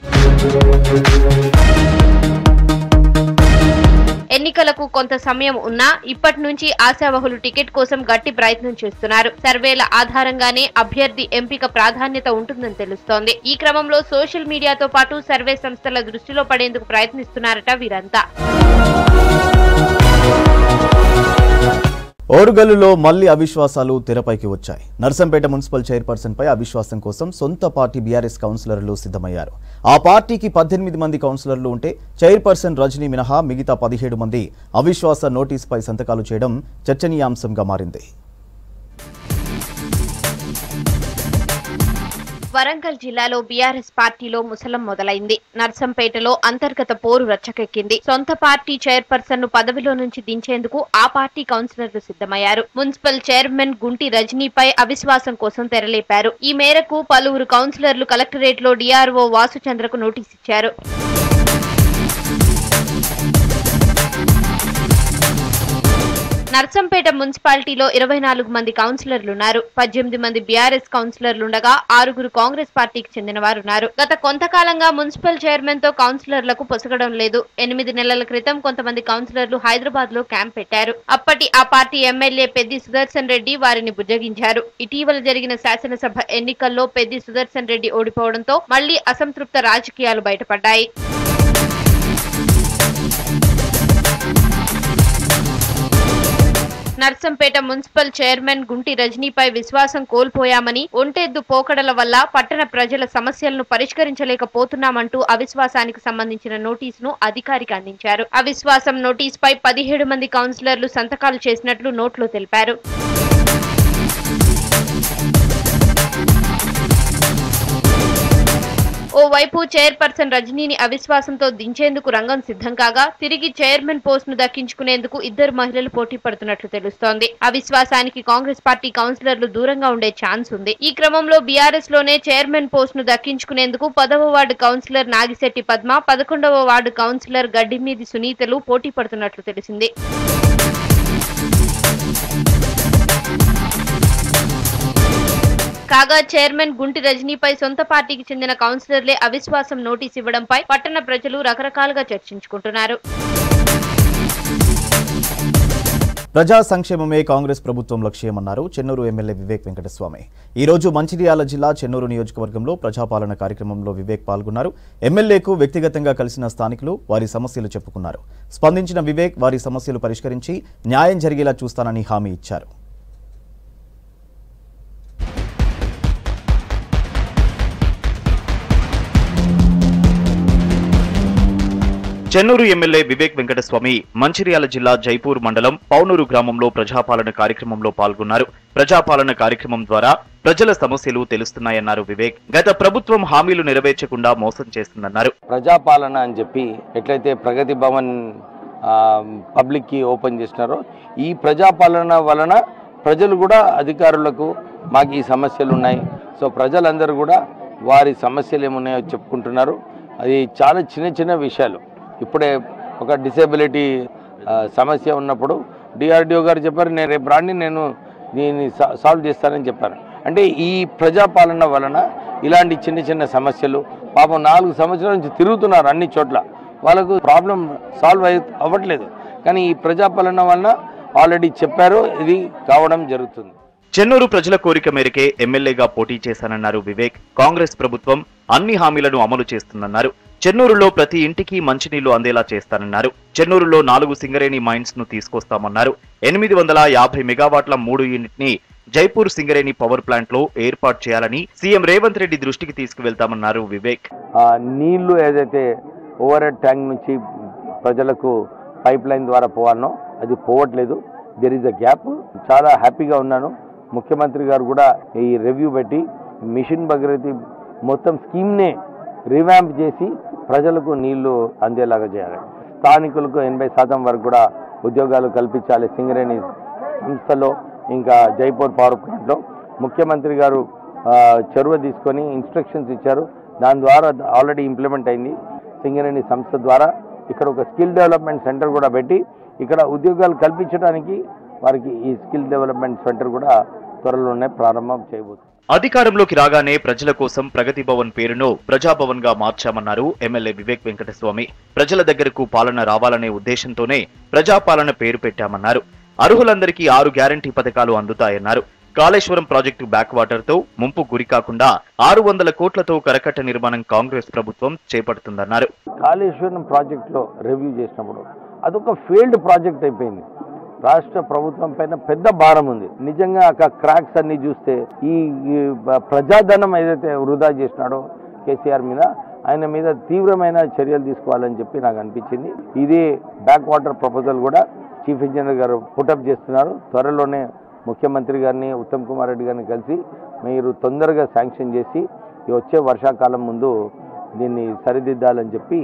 ఎన్నికలకు కొంత సమయం ఉన్నా ఇప్పటి నుంచి ఆశావహులు టికెట్ కోసం గట్టి ప్రయత్నం చేస్తున్నారు. సర్వేల ఆధారంగానే అభ్యర్థి ఎంపిక ప్రాధాన్యత ఉంటుందని తెలుస్తోంది. ఈ క్రమంలో సోషల్ మీడియాతో పాటు సర్వే సంస్థల దృష్టిలో పడేందుకు ప్రయత్నిస్తున్నారట వీరంతా. ఓరుగల్లులో మళ్లీ అవిశ్వాసాలు తెరపైకి వచ్చాయి. నర్సంపేట మున్సిపల్ చైర్పర్సన్ పై అవిశ్వాసం కోసం సొంత పార్టీ బీఆర్ఎస్ కౌన్సిలర్లు సిద్ధమయ్యారు. ఆ పార్టీకి 18 మంది కౌన్సిలర్లు ఉంటే చైర్పర్సన్ రజనీ మినహా మిగతా 17 మంది అవిశ్వాస నోటీసుపై సంతకాలు చేయడం చర్చనీయాంశంగా మారింది. వరంగల్ జిల్లాలో బీఆర్ఎస్ పార్టీలో ముసలం మొదలైంది. నర్సంపేటలో అంతర్గత పోరు రచ్చకెక్కింది. సొంత పార్టీ చైర్పర్సన్ ను పదవిలో నుంచి దించేందుకు ఆ పార్టీ కౌన్సిలర్లు సిద్ధమయ్యారు. మున్సిపల్ చైర్మన్ గుంటి రజనీపై అవిశ్వాసం కోసం తెరలేపారు. ఈ మేరకు పలువురు కౌన్సిలర్లు కలెక్టరేట్ లో డిఆర్ఓ వాసుచంద్రకు నోటీస్ ఇచ్చారు. నర్సంపేట మున్సిపాలిటీలో 24 మంది కౌన్సిలర్లున్నారు. 18 మంది బీఆర్ఎస్ కౌన్సిలర్లుండగా 6 కాంగ్రెస్ పార్టీకి చెందినవారున్నారు. గత కొంతకాలంగా మున్సిపల్ చైర్మన్ తో కౌన్సిలర్లకు పొసగడం లేదు. 8 నెలల క్రితం కొంతమంది కౌన్సిలర్లు హైదరాబాద్ లో క్యాంప్ పెట్టారు. అప్పటి ఆ పార్టీ ఎమ్మెల్యే పెద్ది సుదర్శన్ రెడ్డి వారిని బుజ్జగించారు. ఇటీవల జరిగిన శాసనసభ ఎన్నికల్లో పెద్ది సుదర్శన్ రెడ్డి ఓడిపోవడంతో మళ్లీ అసంతృప్త రాజకీయాలు బయటపడ్డాయి. నర్సంపేట మున్సిపల్ చైర్మన్ గుంటి రజనీపై విశ్వాసం కోల్పోయామని, ఒంటెద్దు పోకడల వల్ల పట్టణ ప్రజల సమస్యలను పరిష్కరించలేకపోతున్నామంటూ అవిశ్వాసానికి సంబంధించిన నోటీసును అధికారికి అందించారు. అవిశ్వాసం నోటీసుపై 17 మంది కౌన్సిలర్లు సంతకాలు చేసినట్లు నోట్లో తెలిపారు. ఓవైపు చైర్పర్సన్ రజనీని అవిశ్వాసంతో దించేందుకు రంగం సిద్ధం కాగా, తిరిగి చైర్మన్ పోస్ట్ ను దక్కించుకునేందుకు 2 మహిళలు పోటీ పడుతున్నట్లు తెలుస్తోంది. అవిశ్వాసానికి కాంగ్రెస్ పార్టీ కౌన్సిలర్లు దూరంగా ఉండే ఛాన్స్ ఉంది. ఈ క్రమంలో బీఆర్ఎస్ లోనే చైర్మన్ పోస్ట్ ను దక్కించుకునేందుకు 10వ వార్డు కౌన్సిలర్ నాగిశెట్టి పద్మ, 11వ వార్డు కౌన్సిలర్ గడ్డిమీది సునీతలు పోటీ పడుతున్నట్లు తెలిసింది. కాగా చైర్మన్ గుంటి రజనీపై సొంత పార్టీకి చెందిన కౌన్సిలర్లే అవిశ్వాసం నోటీసు ఇవ్వడంపై పట్టణ ప్రజలు రకరకాలుగా చర్చించుకుంటున్నారు. ప్రజా సంక్షేమమే కాంగ్రెస్ ప్రభుత్వం లక్ష్యమన్నారు చెన్నూరు ఎమ్మెల్యే వివేక్ వెంకటస్వామి. ఈ రోజు మంచిర్యాల జిల్లా చెన్నూరు నియోజకవర్గంలో ప్రజాపాలన కార్యక్రమంలో వివేక్ పాల్గొన్నారు. ఎమ్మెల్యేకు వ్యక్తిగతంగా కలిసిన స్థానికులు వారి సమస్యలు చెప్పుకున్నారు. స్పందించిన వివేక్ వారి సమస్యలు పరిష్కరించి న్యాయం జరిగేలా చూస్తానని హామీ ఇచ్చారు. చెన్నూరు ఎమ్మెల్యే వివేక్ వెంకటస్వామి మంచిర్యాల జిల్లా జైపూర్ మండలం పౌనూరు గ్రామంలో ప్రజాపాలన కార్యక్రమంలో పాల్గొన్నారు. ప్రజాపాలన కార్యక్రమం ద్వారా ప్రజల సమస్యలు తెలుస్తున్నాయన్నారు వివేక్. గత ప్రభుత్వం హామీలు నెరవేర్చకుండా మోసం చేస్తుందన్నారు. ప్రజాపాలన అని చెప్పి ఎట్లయితే ప్రగతి భవన్ పబ్లిక్ కి ఓపెన్ చేసినారో, ఈ ప్రజాపాలన వలన ప్రజలు కూడా అధికారులకు మాకు ఈ సమస్యలు ఉన్నాయి, సో ప్రజలందరూ కూడా వారి సమస్యలు ఏమున్నాయో చెప్పుకుంటున్నారు. అది చాలా చిన్న చిన్న విషయాలు. ఇప్పుడే ఒక డిసేబిలిటీ సమస్య ఉన్నప్పుడు డిఆర్డిఓ గారు చెప్పారు, నేను రేపు రాండి నేను దీన్ని సాల్వ్ చేస్తానని చెప్పారు. అంటే ఈ ప్రజాపాలన వలన ఇలాంటి చిన్న చిన్న సమస్యలు, పాపం 4 సంవత్సరాల నుంచి తిరుగుతున్నారు అన్ని చోట్ల, వాళ్ళకు ప్రాబ్లం సాల్వ్ అవ్వట్లేదు. కానీ ఈ ప్రజాపాలన వలన ఆల్రెడీ చెప్పారు, ఇది కావడం జరుగుతుంది. చెన్నూరు ప్రజల కోరిక మేరకే ఎమ్మెల్యేగా పోటీ చేశానన్నారు వివేక్. కాంగ్రెస్ ప్రభుత్వం అన్ని హామీలను అమలు చేస్తుందన్నారు. చెన్నూరులో ప్రతి ఇంటికి మంచినీళ్లు అందేలా చేస్తానన్నారు. చెన్నూరులో 4 సింగరేణి మైన్స్ ను తీసుకొస్తామన్నారు. 850 మెగావాట్ల 3 యూనిట్ ని జైపూర్ సింగరేణి పవర్ ప్లాంట్ లో ఏర్పాటు చేయాలని సీఎం రేవంత్ రెడ్డి దృష్టికి తీసుకువెళ్తామన్నారు వివేక్. నీళ్లు ఏదైతే ఓవర్ హెడ్ ట్యాంక్ నుంచి ప్రజలకు పైప్ లైన్ ద్వారా పోవాలనో అది పోవట్లేదు. There is a gap. చాలా హ్యాపీగా ఉన్నాను. ముఖ్యమంత్రి గారు కూడా ఈ రివ్యూ పెట్టి మిషన్ భగీరథ మొత్తం స్కీమ్నే రివ్యాంప్ చేసి ప్రజలకు నీళ్లు అందేలాగా చేయాలి. స్థానికులకు 80% వరకు కూడా ఉద్యోగాలు కల్పించాలి. సింగరేణి సంస్థలో ఇంకా జైపూర్ పవర్ ప్లాంట్లో ముఖ్యమంత్రి గారు చొరవ తీసుకొని ఇన్స్ట్రక్షన్స్ ఇచ్చారు. దాని ద్వారా ఆల్రెడీ ఇంప్లిమెంట్ అయింది. సింగరేణి సంస్థ ద్వారా ఇక్కడ ఒక స్కిల్ డెవలప్మెంట్ సెంటర్ కూడా పెట్టి ఇక్కడ ఉద్యోగాలు కల్పించడానికి వారికి ఈ స్కిల్ డెవలప్మెంట్ సెంటర్ కూడా త్వరలోనే ప్రారంభం చేయబోతుంది. అధికారంలోకి రాగానే ప్రజల కోసం ప్రగతి భవన్ పేరును ప్రజాభవన్ గా మార్చామన్నారు ఎమ్మెల్యే వివేక్ వెంకటస్వామి. ప్రజల దగ్గరకు పాలన రావాలనే ఉద్దేశంతోనే ప్రజాపాలన పేరు పెట్టామన్నారు. అర్హులందరికీ 6 గ్యారంటీ పథకాలు అందుతాయన్నారు. కాళేశ్వరం ప్రాజెక్టు బ్యాక్ వాటర్ తో ముంపు గురి కాకుండా 600 కోట్లతో కరకట్ట నిర్మాణం కాంగ్రెస్ ప్రభుత్వం చేపడుతుందన్నారు. కాళేశ్వరం ప్రాజెక్టులో రివ్యూ చేసినప్పుడు అదొక ఫెయిల్డ్ ప్రాజెక్ట్ అయిపోయింది. రాష్ట్ర ప్రభుత్వం పైన పెద్ద భారం ఉంది. నిజంగా అక్కడ క్రాక్స్ అన్ని చూస్తే ఈ ప్రజాధనం ఏదైతే వృధా చేసినాడో కేసీఆర్ మీద, ఆయన మీద తీవ్రమైన చర్యలు తీసుకోవాలని చెప్పి నాకు అనిపించింది. ఇదే బ్యాక్ వాటర్ ప్రపోజల్ కూడా చీఫ్ ఇంజనీర్ గారు పుటప్ చేస్తున్నారు. త్వరలోనే ముఖ్యమంత్రి గారిని, ఉత్తమ్ కుమార్ రెడ్డి గారిని కలిసి మీరు తొందరగా శాంక్షన్ చేసి వచ్చే వర్షాకాలం ముందు దీన్ని సరిదిద్దాలని చెప్పి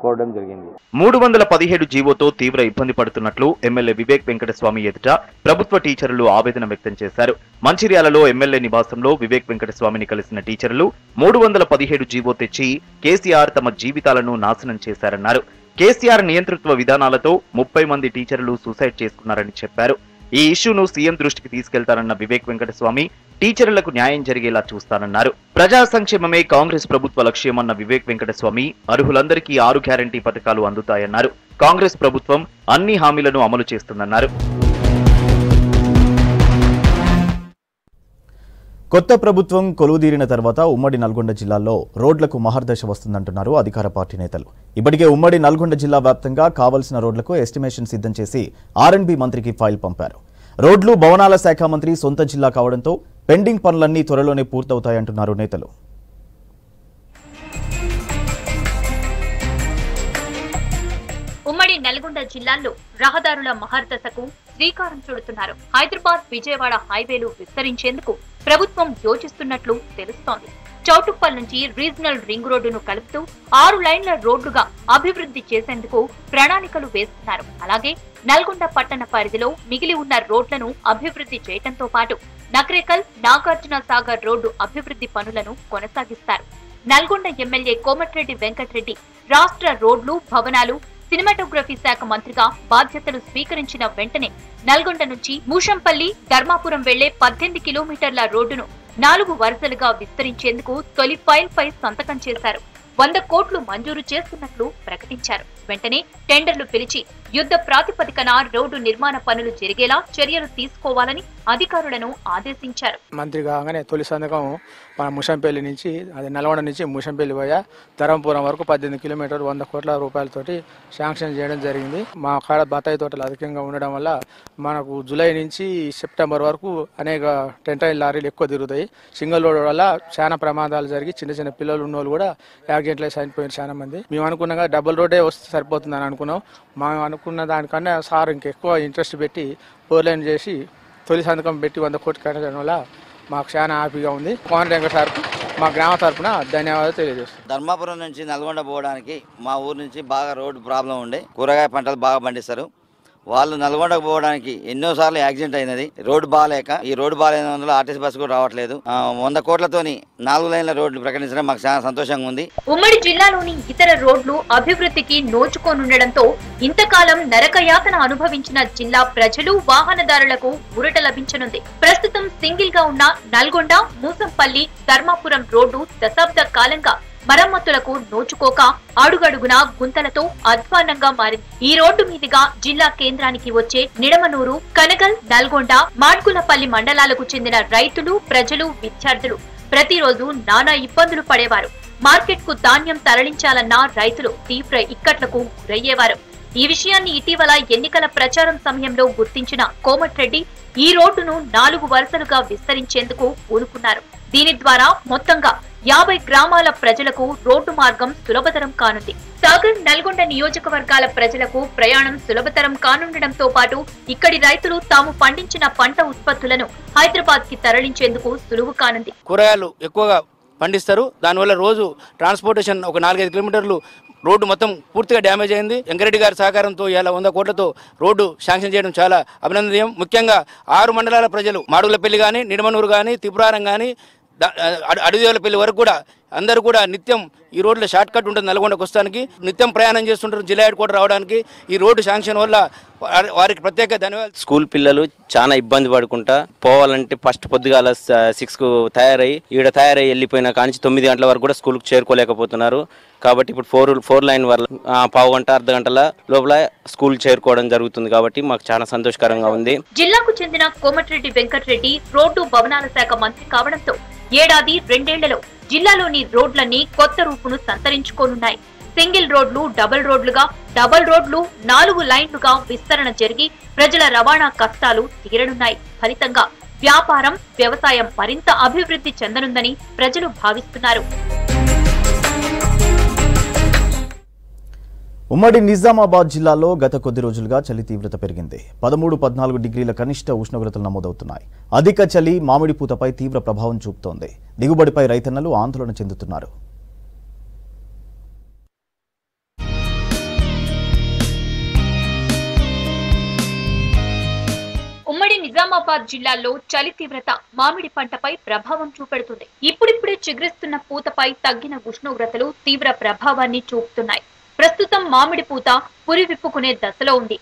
కోరడం జరిగింది. 317 జీవోతో తీవ్ర ఇబ్బంది పడుతున్నట్లు ఎమ్మెల్యే వివేక్ వెంకటస్వామి ఎదుట ప్రభుత్వ టీచర్లు ఆవేదన వ్యక్తం చేశారు. మంచిర్యాలలో ఎమ్మెల్యే నివాసంలో వివేక్ వెంకటస్వామిని కలిసిన టీచర్లు 317 జీవో తెచ్చి కేసీఆర్ తమ జీవితాలను నాశనం చేశారన్నారు. కేసీఆర్ నియంతృత్వ విధానాలతో 30 మంది టీచర్లు సూసైడ్ చేసుకున్నారని చెప్పారు. ఈ ఇష్యూను సీఎం దృష్టికి తీసుకెళ్తానన్న వివేక్ వెంకటస్వామి టీచర్లకు న్యాయం జరిగేలా చూస్తానన్నారు. ప్రజా సంక్షేమమే కాంగ్రెస్ ప్రభుత్వ లక్ష్యమన్న వివేక్ వెంకటస్వామి అర్హులందరికీ 6 గ్యారంటీ పథకాలు అందుతాయన్నారు. కాంగ్రెస్ ప్రభుత్వం అన్ని హామీలను అమలు చేస్తుందన్నారు. కొత్త ప్రభుత్వం కొలువుదీరిన తర్వాత ఉమ్మడి నల్గొండ జిల్లాలో రోడ్లకు మహర్దశ వస్తుందంటున్నారు అధికార పార్టీ నేతలు. ఇప్పటికే ఉమ్మడి నల్గొండ జిల్లా వ్యాప్తంగా కావాల్సిన రోడ్లకు ఎస్టిమేషన్ సిద్ధం చేసి ఆర్ఎండ్బి మంత్రికి ఫైల్ పంపారు. రోడ్లు భవనాల శాఖ మంత్రి సొంత జిల్లా కావడంతో పెండింగ్ పనులన్నీ త్వరలోనే పూర్తవుతాయంటున్నారు నేతలు. ఉమ్మడి నల్గొండ జిల్లాల్లో రహదారుల మహర్దశకు శ్రీకారం చుడుతున్నారు. హైదరాబాద్ విజయవాడ హైవేలు విస్తరించేందుకు ప్రభుత్వం యోచిస్తున్నట్లు తెలుస్తోంది. చౌటుప్పల్ నుంచి రీజనల్ రింగ్ రోడ్డును కలుపుతూ 6 లైన్ల రోడ్డుగా అభివృద్ధి చేసేందుకు ప్రణాళికలు వేస్తున్నారు. అలాగే నల్గొండ పట్టణ పరిధిలో మిగిలి ఉన్న రోడ్లను అభివృద్ధి చేయడంతో పాటు నకరేకల్, నాగార్జున సాగర్ రోడ్డు అభివృద్ధి పనులను కొనసాగిస్తారు. నల్గొండ ఎమ్మెల్యే కోమటిరెడ్డి వెంకటరెడ్డి రాష్ట్ర రోడ్లు, భవనాలు, సినిమాటోగ్రఫీ శాఖ మంత్రిగా బాధ్యతలు స్వీకరించిన వెంటనే నల్గొండ నుంచి మూషంపల్లి, ధర్మాపురం వెళ్లే 18 కిలోమీటర్ల రోడ్డును 4 వరుసలుగా విస్తరించేందుకు తొలి ఫైల్పై సంతకం చేశారు. 100 కోట్లు మంజూరు చేస్తున్నట్లు ప్రకటించారు. వెంటనే టెండర్లు పిలిచి యుద్ధ ప్రాతిపదికన రోడ్డు నిర్మాణ పనులు జరిగేలా చర్యలు తీసుకోవాలని అధికారులను ఆదేశించారు. మంత్రి కాగానే తొలి సంతకం మన ముషంపల్లి నుంచి, అది నల్గొండ నుంచి ముషంపల్లి పోయా ధర్మపురం వరకు 18 కిలోమీటర్లు 100 కోట్ల రూపాయలతోటి శాంక్షన్ చేయడం జరిగింది. మా కాడ బత్తాయి తోటలు అధికంగా ఉండడం వల్ల మనకు జూలై నుంచి సెప్టెంబర్ వరకు అనేక టెంటైల్ లారీలు ఎక్కువ తిరుగుతాయి. సింగిల్ రోడ్ వల్ల చాలా ప్రమాదాలు జరిగి చిన్న చిన్న పిల్లలు ఉన్న వాళ్ళు కూడా యాక్సిడెంట్లు చనిపోయారు చాలా మంది. మేము అనుకున్నాగా డబుల్ రోడ్డే వస్తే సరిపోతుందని అనుకున్నాం. మేము అనుకున్న దానికన్నా సార్ ఇంకెక్కువ ఇంట్రెస్ట్ పెట్టి 4 లైన్ చేసి తొలి సంతకం పెట్టి 100 కోట్లు కట్టడం వల్ల మాకు చాలా హ్యాపీగా ఉంది. కోమటి వెంకట సార్కు మా గ్రామ తరఫున ధన్యవాదాలు తెలియజేస్తాం. ధర్మాపురం నుంచి నల్గొండ పోవడానికి మా ఊరు నుంచి బాగా రోడ్డు ప్రాబ్లం ఉండే, కూరగాయ పంటలు బాగా పండిస్తారు. వాళ్ళు నల్గొండకు పోవడానికి ఎన్నోసార్లు యాక్సిడెంట్ అయినది రోడ్డు బాగాలేక. ఈ రోడ్డు బాగాలేనందులో ఆర్టీసీ బస్సు కూడా రావట్లేదు. 100 కోట్లతోని 4 లైన్ల రోడ్లు ప్రకటించడం మాకు చాలా సంతోషంగా ఉంది. ఉమ్మడి జిల్లాలోని ఇతర రోడ్లు అభివృద్ధికి నోచుకోనుండడంతో ఇంతకాలం నరకయాతన అనుభవించిన జిల్లా ప్రజలు, వాహనదారులకు ఊరట లభించనుంది. ప్రస్తుతం సింగిల్ గా ఉన్న నల్గొండ, మూసంపల్లి, ధర్మాపురం రోడ్డు దశాబ్ద కాలంగా మరమ్మతులకు నోచుకోక అడుగడుగునా గుంతలతో అధ్వాన్నంగా మారింది. ఈ రోడ్డు మీదుగా జిల్లా కేంద్రానికి వచ్చే నిడమనూరు, కనగల్, నల్గొండ, మాడ్గులపల్లి మండలాలకు చెందిన రైతులు, ప్రజలు, విద్యార్థులు ప్రతిరోజు నానా ఇబ్బందులు పడేవారు. మార్కెట్ కు ధాన్యం తరలించాలన్న రైతులు తీవ్ర ఇక్కట్లకు గురయ్యేవారు. ఈ విషయాన్ని ఇటీవల ఎన్నికల ప్రచారం సమయంలో గుర్తించిన కోమటిరెడ్డి ఈ రోడ్డును 4 వరుసలుగా విస్తరించేందుకు పూనుకున్నారు. దీని ద్వారా మొత్తంగా 50 గ్రామాల ప్రజలకు రోడ్డు మార్గం సులభతరం కానుంది. సాగర్, నల్గొండ నియోజకవర్గాల ప్రజలకు ప్రయాణం సులభతరం కానుండడంతో పాటు ఇక్కడి రైతులు తాము పండించిన పంట ఉత్పత్తులను హైదరాబాద్ కి తరలించేందుకు సులువు కానుంది. కూరగాయలు ఎక్కువగా పండిస్తారు. దానివల్ల రోజు ట్రాన్స్పోర్టేషన్ ఒక 4-5 కిలోమీటర్లు రోడ్డు మొత్తం పూర్తిగా డ్యామేజ్ అయింది. వెంకరెడ్డి గారి సహకారంతో ఇలా 100 కోట్లతో రోడ్డు శాంక్షన్ చేయడం చాలా అభినందనీయం. ముఖ్యంగా 6 మండలాల ప్రజలు మాడుగులపల్లి కానీ, నిడమనూరు కానీ, త్రిపురారం కానీ, అడవిదేవలపల్లి వరకు కూడా అందరూ కూడా నిత్యం ఈ రోడ్లో షార్ట్ కట్ ఉంటుంది నల్గొండకు వస్తానికి, నిత్యం ప్రయాణం చేస్తుంటారు జిల్లా హెడ్ క్వార్టర్ రావడానికి. ఈ రోడ్డు శాంక్షన్ వల్ల వారికి ప్రత్యేక ధన్యవాదాలు. స్కూల్ పిల్లలు చాలా ఇబ్బంది పడుకుంటా పోవాలంటే ఫస్ట్ పొద్దుగాల 6కు తయారై వెళ్ళిపోయినా కానీ 9 గంటల వరకు కూడా స్కూల్కి చేరుకోలేకపోతున్నారు. కాబట్టి ఇప్పుడు 4 లైన్ వల్ల పావు గంట అర్ధ గంటల లోపల స్కూల్ చేరుకోవడం జరుగుతుంది. కాబట్టి మాకు చాలా సంతోషకరంగా ఉంది. జిల్లాకు చెందిన కోమటిరెడ్డి వెంకటరెడ్డి రోడ్డు భవనాల శాఖ మంత్రి కావడంతో ఏడాది 2 ఏళ్లలో జిల్లాలోని రోడ్లన్నీ కొత్త రూపును సంతరించుకోనున్నాయి. సింగిల్ రోడ్లు డబుల్ రోడ్లుగా, డబుల్ రోడ్లు 4 లైన్లుగా విస్తరణ జరిగి ప్రజల రవాణా కష్టాలు తీరనున్నాయి. ఫలితంగా వ్యాపారం, వ్యవసాయం మరింత అభివృద్ధి చెందనుందని ప్రజలు భావిస్తున్నారు. ఉమ్మడి నిజామాబాద్ జిల్లాలో గత కొద్ది రోజులుగా చలి తీవ్రత పెరిగింది. 13-14 డిగ్రీల కనిష్ట ఉష్ణోగ్రతలు నమోదవుతున్నాయి. అధిక చలి మామిడి పూతపై తీవ్ర ప్రభావం చూపుతోంది. దిగుబడిపై రైతన్నలు ఆందోళన చెందుతున్నారు. ఉమ్మడి నిజామాబాద్ జిల్లాలో చలి తీవ్రత మామిడి పంటపై ప్రభావం చూపెడుతుంది. ఇప్పుడిప్పుడే చిగురిస్తున్న పూతపై తగ్గిన ఉష్ణోగ్రతలు తీవ్ర ప్రభావాన్ని చూపుతున్నాయి. ప్రస్తుతం మామిడి పూత పురి విప్పుకునే దశలో ఉంది.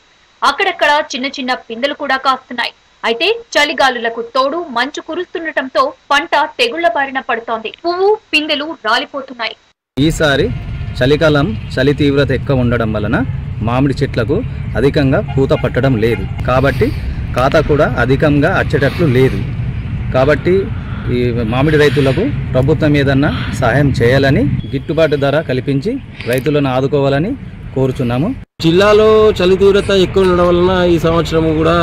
అక్కడక్కడ చిన్న చిన్న పిందెలు కూడా కాస్తున్నాయి. అయితే చలిగాలులకు తోడు మంచు కురుస్తుండటంతో పంట తెగుళ్ల బారిన పడుతోంది. పువ్వు పిందెలు రాలిపోతున్నాయి. ఈసారి చలికాలం చలి తీవ్రత ఎక్కువ ఉండడం వలన మామిడి చెట్లకు అధికంగా పూత పట్టడం లేదు. కాబట్టి ఖాతా కూడా అధికంగా వచ్చేటట్లు లేదు. కాబట్టి ఈ మామిడి రైతులకు ప్రభుత్వం ఏదన్నా సహాయం చేయాలని, గిట్టుబాటు ధర కల్పించి రైతులను ఆదుకోవాలని కోరుచున్నాము. జిల్లాలో చలి తీవ్రత ఎక్కువ ఉండడం వలన ఈ సంవత్సరం కూడా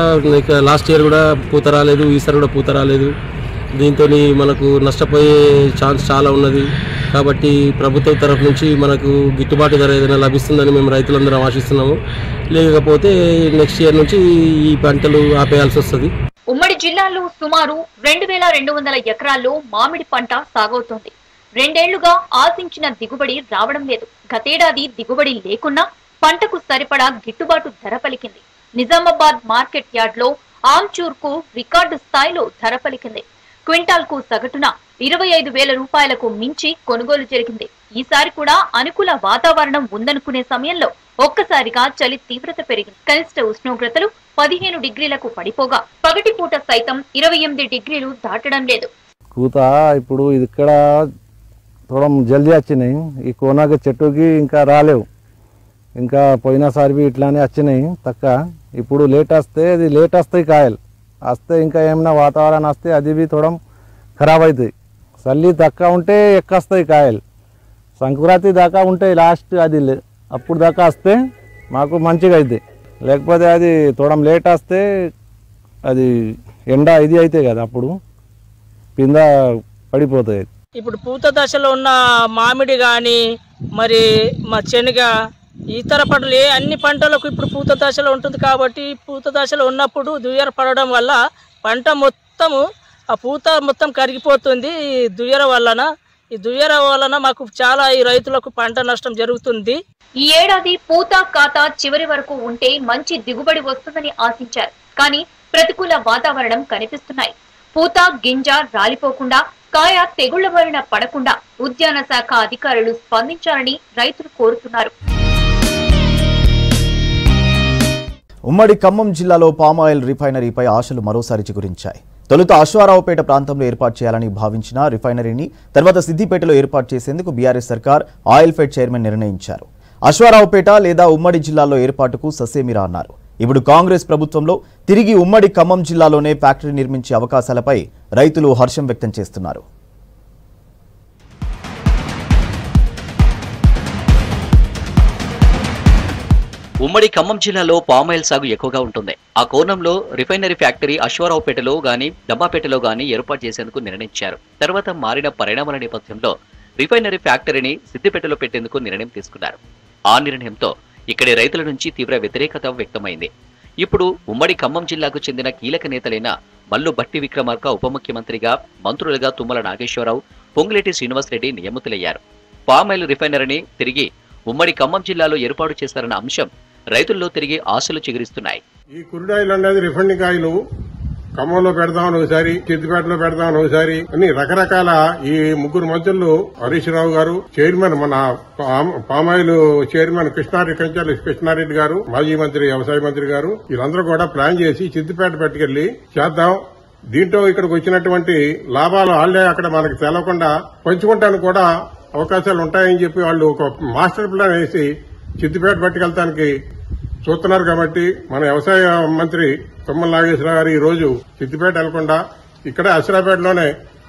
లాస్ట్ ఇయర్ కూడా పూత రాలేదు, ఈసారి కూడా పూత రాలేదు. దీంతో మనకు నష్టపోయే ఛాన్స్ చాలా ఉన్నది. కాబట్టి ప్రభుత్వం తరఫు నుంచి మనకు గిట్టుబాటు ధర ఏదైనా లభిస్తుందని మేము రైతులందరం ఆశిస్తున్నాము. లేకపోతే నెక్స్ట్ ఇయర్ నుంచి ఈ పంటలు ఆపేయాల్సి వస్తుంది. ఉమ్మడి జిల్లాలో సుమారు 2200 ఎకరాల్లో మామిడి పంట సాగవుతోంది. 2 ఏళ్లుగా ఆశించిన దిగుబడి రావడం లేదు. గతేడాది దిగుబడి లేకున్నా పంటకు సరిపడా గిట్టుబాటు ధర పలికింది. నిజామాబాద్ మార్కెట్ యార్డ్ లో ఆమ్చూర్కు రికార్డు స్థాయిలో ధర పలికింది. క్వింటాల్ కు సగటున 25,000 రూపాయలకు మించి కొనుగోలు జరిగింది. ఈసారి కూడా అనుకూల వాతావరణం ఉందనుకునే సమయంలో ఒక్కసారిగా చలి తీవ్రత పెరిగింది. కనిష్ట ఉష్ణోగ్రతలు 15 డిగ్రీలకు పడిపోగా పగటిపూట సైతం 28 డిగ్రీలు దాటడం లేదు. పూత ఇప్పుడు ఇక్కడ थोड़ा जल्दी వచ్చినాయి. ఈ కోనాకి చెట్టుకి ఇంకా రాలేవు. ఇంకా పోయినసారి ఇట్లానే వచ్చినాయి తక్క. ఇప్పుడు లేట్ వస్తాయి కాయలు వస్తే ఇంకా ఏమైనా వాతావరణం వస్తే అది भी थोड़ा ఖరాబ్ అవుతాయి. చలి తక్కువ ఉంటే ఎక్కస్తాయి కాయలు. సంక్రాంతి దాకా ఉంటాయి లాస్ట్, అది అప్పుడు దాకా వస్తే మాకు మంచిగా అవుతాయి. లేకపోతే అది थोड़ा లేట్ వస్తే అది ఎండ ఇది అవుతాయి కదా, అప్పుడు పింద పడిపోతాయి. ఇప్పుడు పూత దశలో ఉన్న మామిడి కానీ మరి మా శనగ ఇతర పంటలు అన్ని పంటలకు ఇప్పుడు పూత దశలో ఉంటుంది. కాబట్టి పూత దశలో ఉన్నప్పుడు దుయ్యర పడడం వల్ల పంట మొత్తము ఆ పూత మొత్తం కరిగిపోతుంది. ఈ దుయ్యర వలన మాకు చాలా ఈ రైతులకు పంట నష్టం జరుగుతుంది. ఈ ఏడాది పూత కాత చివరి వరకు ఉంటే మంచి దిగుబడి వస్తుందని ఆశించారు. కానీ ప్రతికూల వాతావరణం కనిపిస్తున్నాయి. పూత గింజ రాలిపోకుండా, కాయ తెగుళ్ల బారిన పడకుండా ఉద్యాన శాఖ అధికారులు స్పందించాలని రైతులు కోరుతున్నారు. ఉమ్మడి ఖమ్మం జిల్లాలో పామాయిల్ రిఫైనరీపై ఆశలు మరోసారి చిగురించాయి. తొలుత అశ్వారావుపేట ప్రాంతంలో ఏర్పాటు చేయాలని భావించిన రిఫైనరీని తర్వాత సిద్దిపేటలో ఏర్పాటు చేసేందుకు బీఆర్ఎస్ సర్కార్ ఆయిల్ ఫెడ్ చైర్మన్ నిర్ణయించారు. అశ్వారావుపేట లేదా ఉమ్మడి జిల్లాలో ఏర్పాటుకు ససేమిరా అన్నారు. ఇప్పుడు కాంగ్రెస్ ప్రభుత్వంలో తిరిగి ఉమ్మడి ఖమ్మం జిల్లాలోనే ఫ్యాక్టరీ నిర్మించే అవకాశాలపై రైతులు హర్షం వ్యక్తం చేస్తున్నారు. ఉమ్మడి ఖమ్మం జిల్లాలో పామాయిల్ సాగు ఎక్కువగా ఉంటుంది. ఆ కోణంలో రిఫైనరీ ఫ్యాక్టరీ అశ్వారావుపేటలో గానీ డబ్బాపేటలో గానీ ఏర్పాటు చేసేందుకు నిర్ణయించారు. తర్వాత మారిన పరిణామాల నేపథ్యంలో రిఫైనరీ ఫ్యాక్టరీని సిద్దిపేటలో పెట్టేందుకు నిర్ణయం తీసుకున్నారు. ఆ నిర్ణయంతో ఇక్కడి రైతుల నుంచి తీవ్ర వ్యతిరేకత వ్యక్తమైంది. ఇప్పుడు ఉమ్మడి ఖమ్మం జిల్లాకు చెందిన కీలక నేతలైన మల్లు భట్టి విక్రమార్క ఉప ముఖ్యమంత్రిగా, మంత్రులుగా తుమ్మల నాగేశ్వరరావు, పొంగులేటి శ్రీనివాసరెడ్డి నియమితులయ్యారు. పామాయిల్ రిఫైనరీని తిరిగి ఉమ్మడి ఖమ్మం జిల్లాలో ఏర్పాటు చేస్తారన్న అంశం రైతుల్లో తిరిగి ఆశలు చిగురిస్తున్నాయి. ఈ క్రూడ్ ఆయిల్ అనేది రిఫైనింగ్ ఆయిల్ ఖమ్మంలో పెడదామని ఒకసారి, సిద్దిపేటలో పెడదామని ఒకసారి అని రకరకాల ఈ ముగ్గురు మంత్రులు హరీష్ రావు గారు, చైర్మన్ మన పామాయిల్ చైర్మన్ కృష్ణారెడ్డి గారు, మాజీ మంత్రి వ్యవసాయ మంత్రి గారు, వీళ్ళందరూ కూడా ప్లాన్ చేసి సిద్దిపేట పెట్టుకెళ్లి చేద్దాం. దీంట్లో ఇక్కడికి వచ్చినటువంటి లాభాలు వాళ్ళే అక్కడ మనకు తెలవకుండా పంచుకుంటానికి కూడా అవకాశాలు ఉంటాయని చెప్పి వాళ్ళు ఒక మాస్టర్ ప్లాన్ వేసి సిద్దిపేట పట్టుకెళ్తానికి చూస్తున్నారు. కాబట్టి మన వ్యవసాయ మంత్రి తుమ్మల నాగేశ్వరరావు గారు ఈ రోజు సిద్దిపేట వెళ్లకుండా ఇక్కడే అసరాపేటలోనే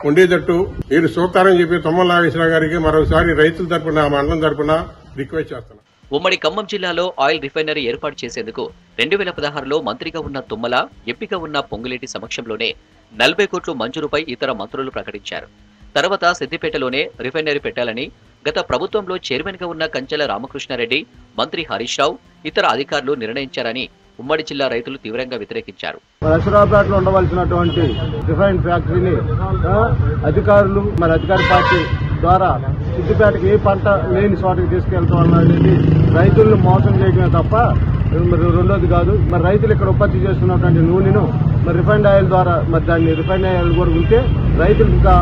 ఉండేటట్టు మీరు చూస్తారని చెప్పి తుమ్మల నాగేశ్వరరావు గారికి మరోసారి రైతుల తరపున, మండలం తరపున రిక్వెస్ట్ చేస్తున్నాం. ఉమ్మడి ఖమ్మం జిల్లాలో ఆయిల్ రిఫైనరీ ఏర్పాటు చేసేందుకు 2016లో మంత్రిగా ఉన్న తుమ్మల, ఎంపీగా ఉన్న పొంగులేటి సమక్షంలోనే 40 కోట్లు మంజూరుపై ఇతర మంత్రులు ప్రకటించారు. తర్వాత సిద్దిపేటలోనే రిఫైనరీ పెట్టాలని గత ప్రభుత్వంలో చైర్మన్ గా ఉన్న కంచెల రామకృష్ణారెడ్డి, మంత్రి హరీష్ రావు, ఇతర అధికారులు నిర్ణయించారని ఉమ్మడి జిల్లా రైతులు తీవ్రంగా వ్యతిరేకించారు. అసరాపేటలో ఉండవలసినటువంటి రిఫైన్ ఫ్యాక్టరీని అధికారులు అధికార పార్టీ ద్వారా సిద్దిపేటకి ఏ పంట లేని చోటకి తీసుకెళ్తాం అనేది రైతులను మోసం చేయడమే తప్ప రెండోది కాదు. రైతులు ఇక్కడ ఉత్పత్తి చేస్తున్నటువంటి నూనెను రిఫైండ్ ఆయిల్ ద్వారా దాన్ని రిఫైండ్ ఆయిల్ కూడా ఉంటే రైతులు ఇంకా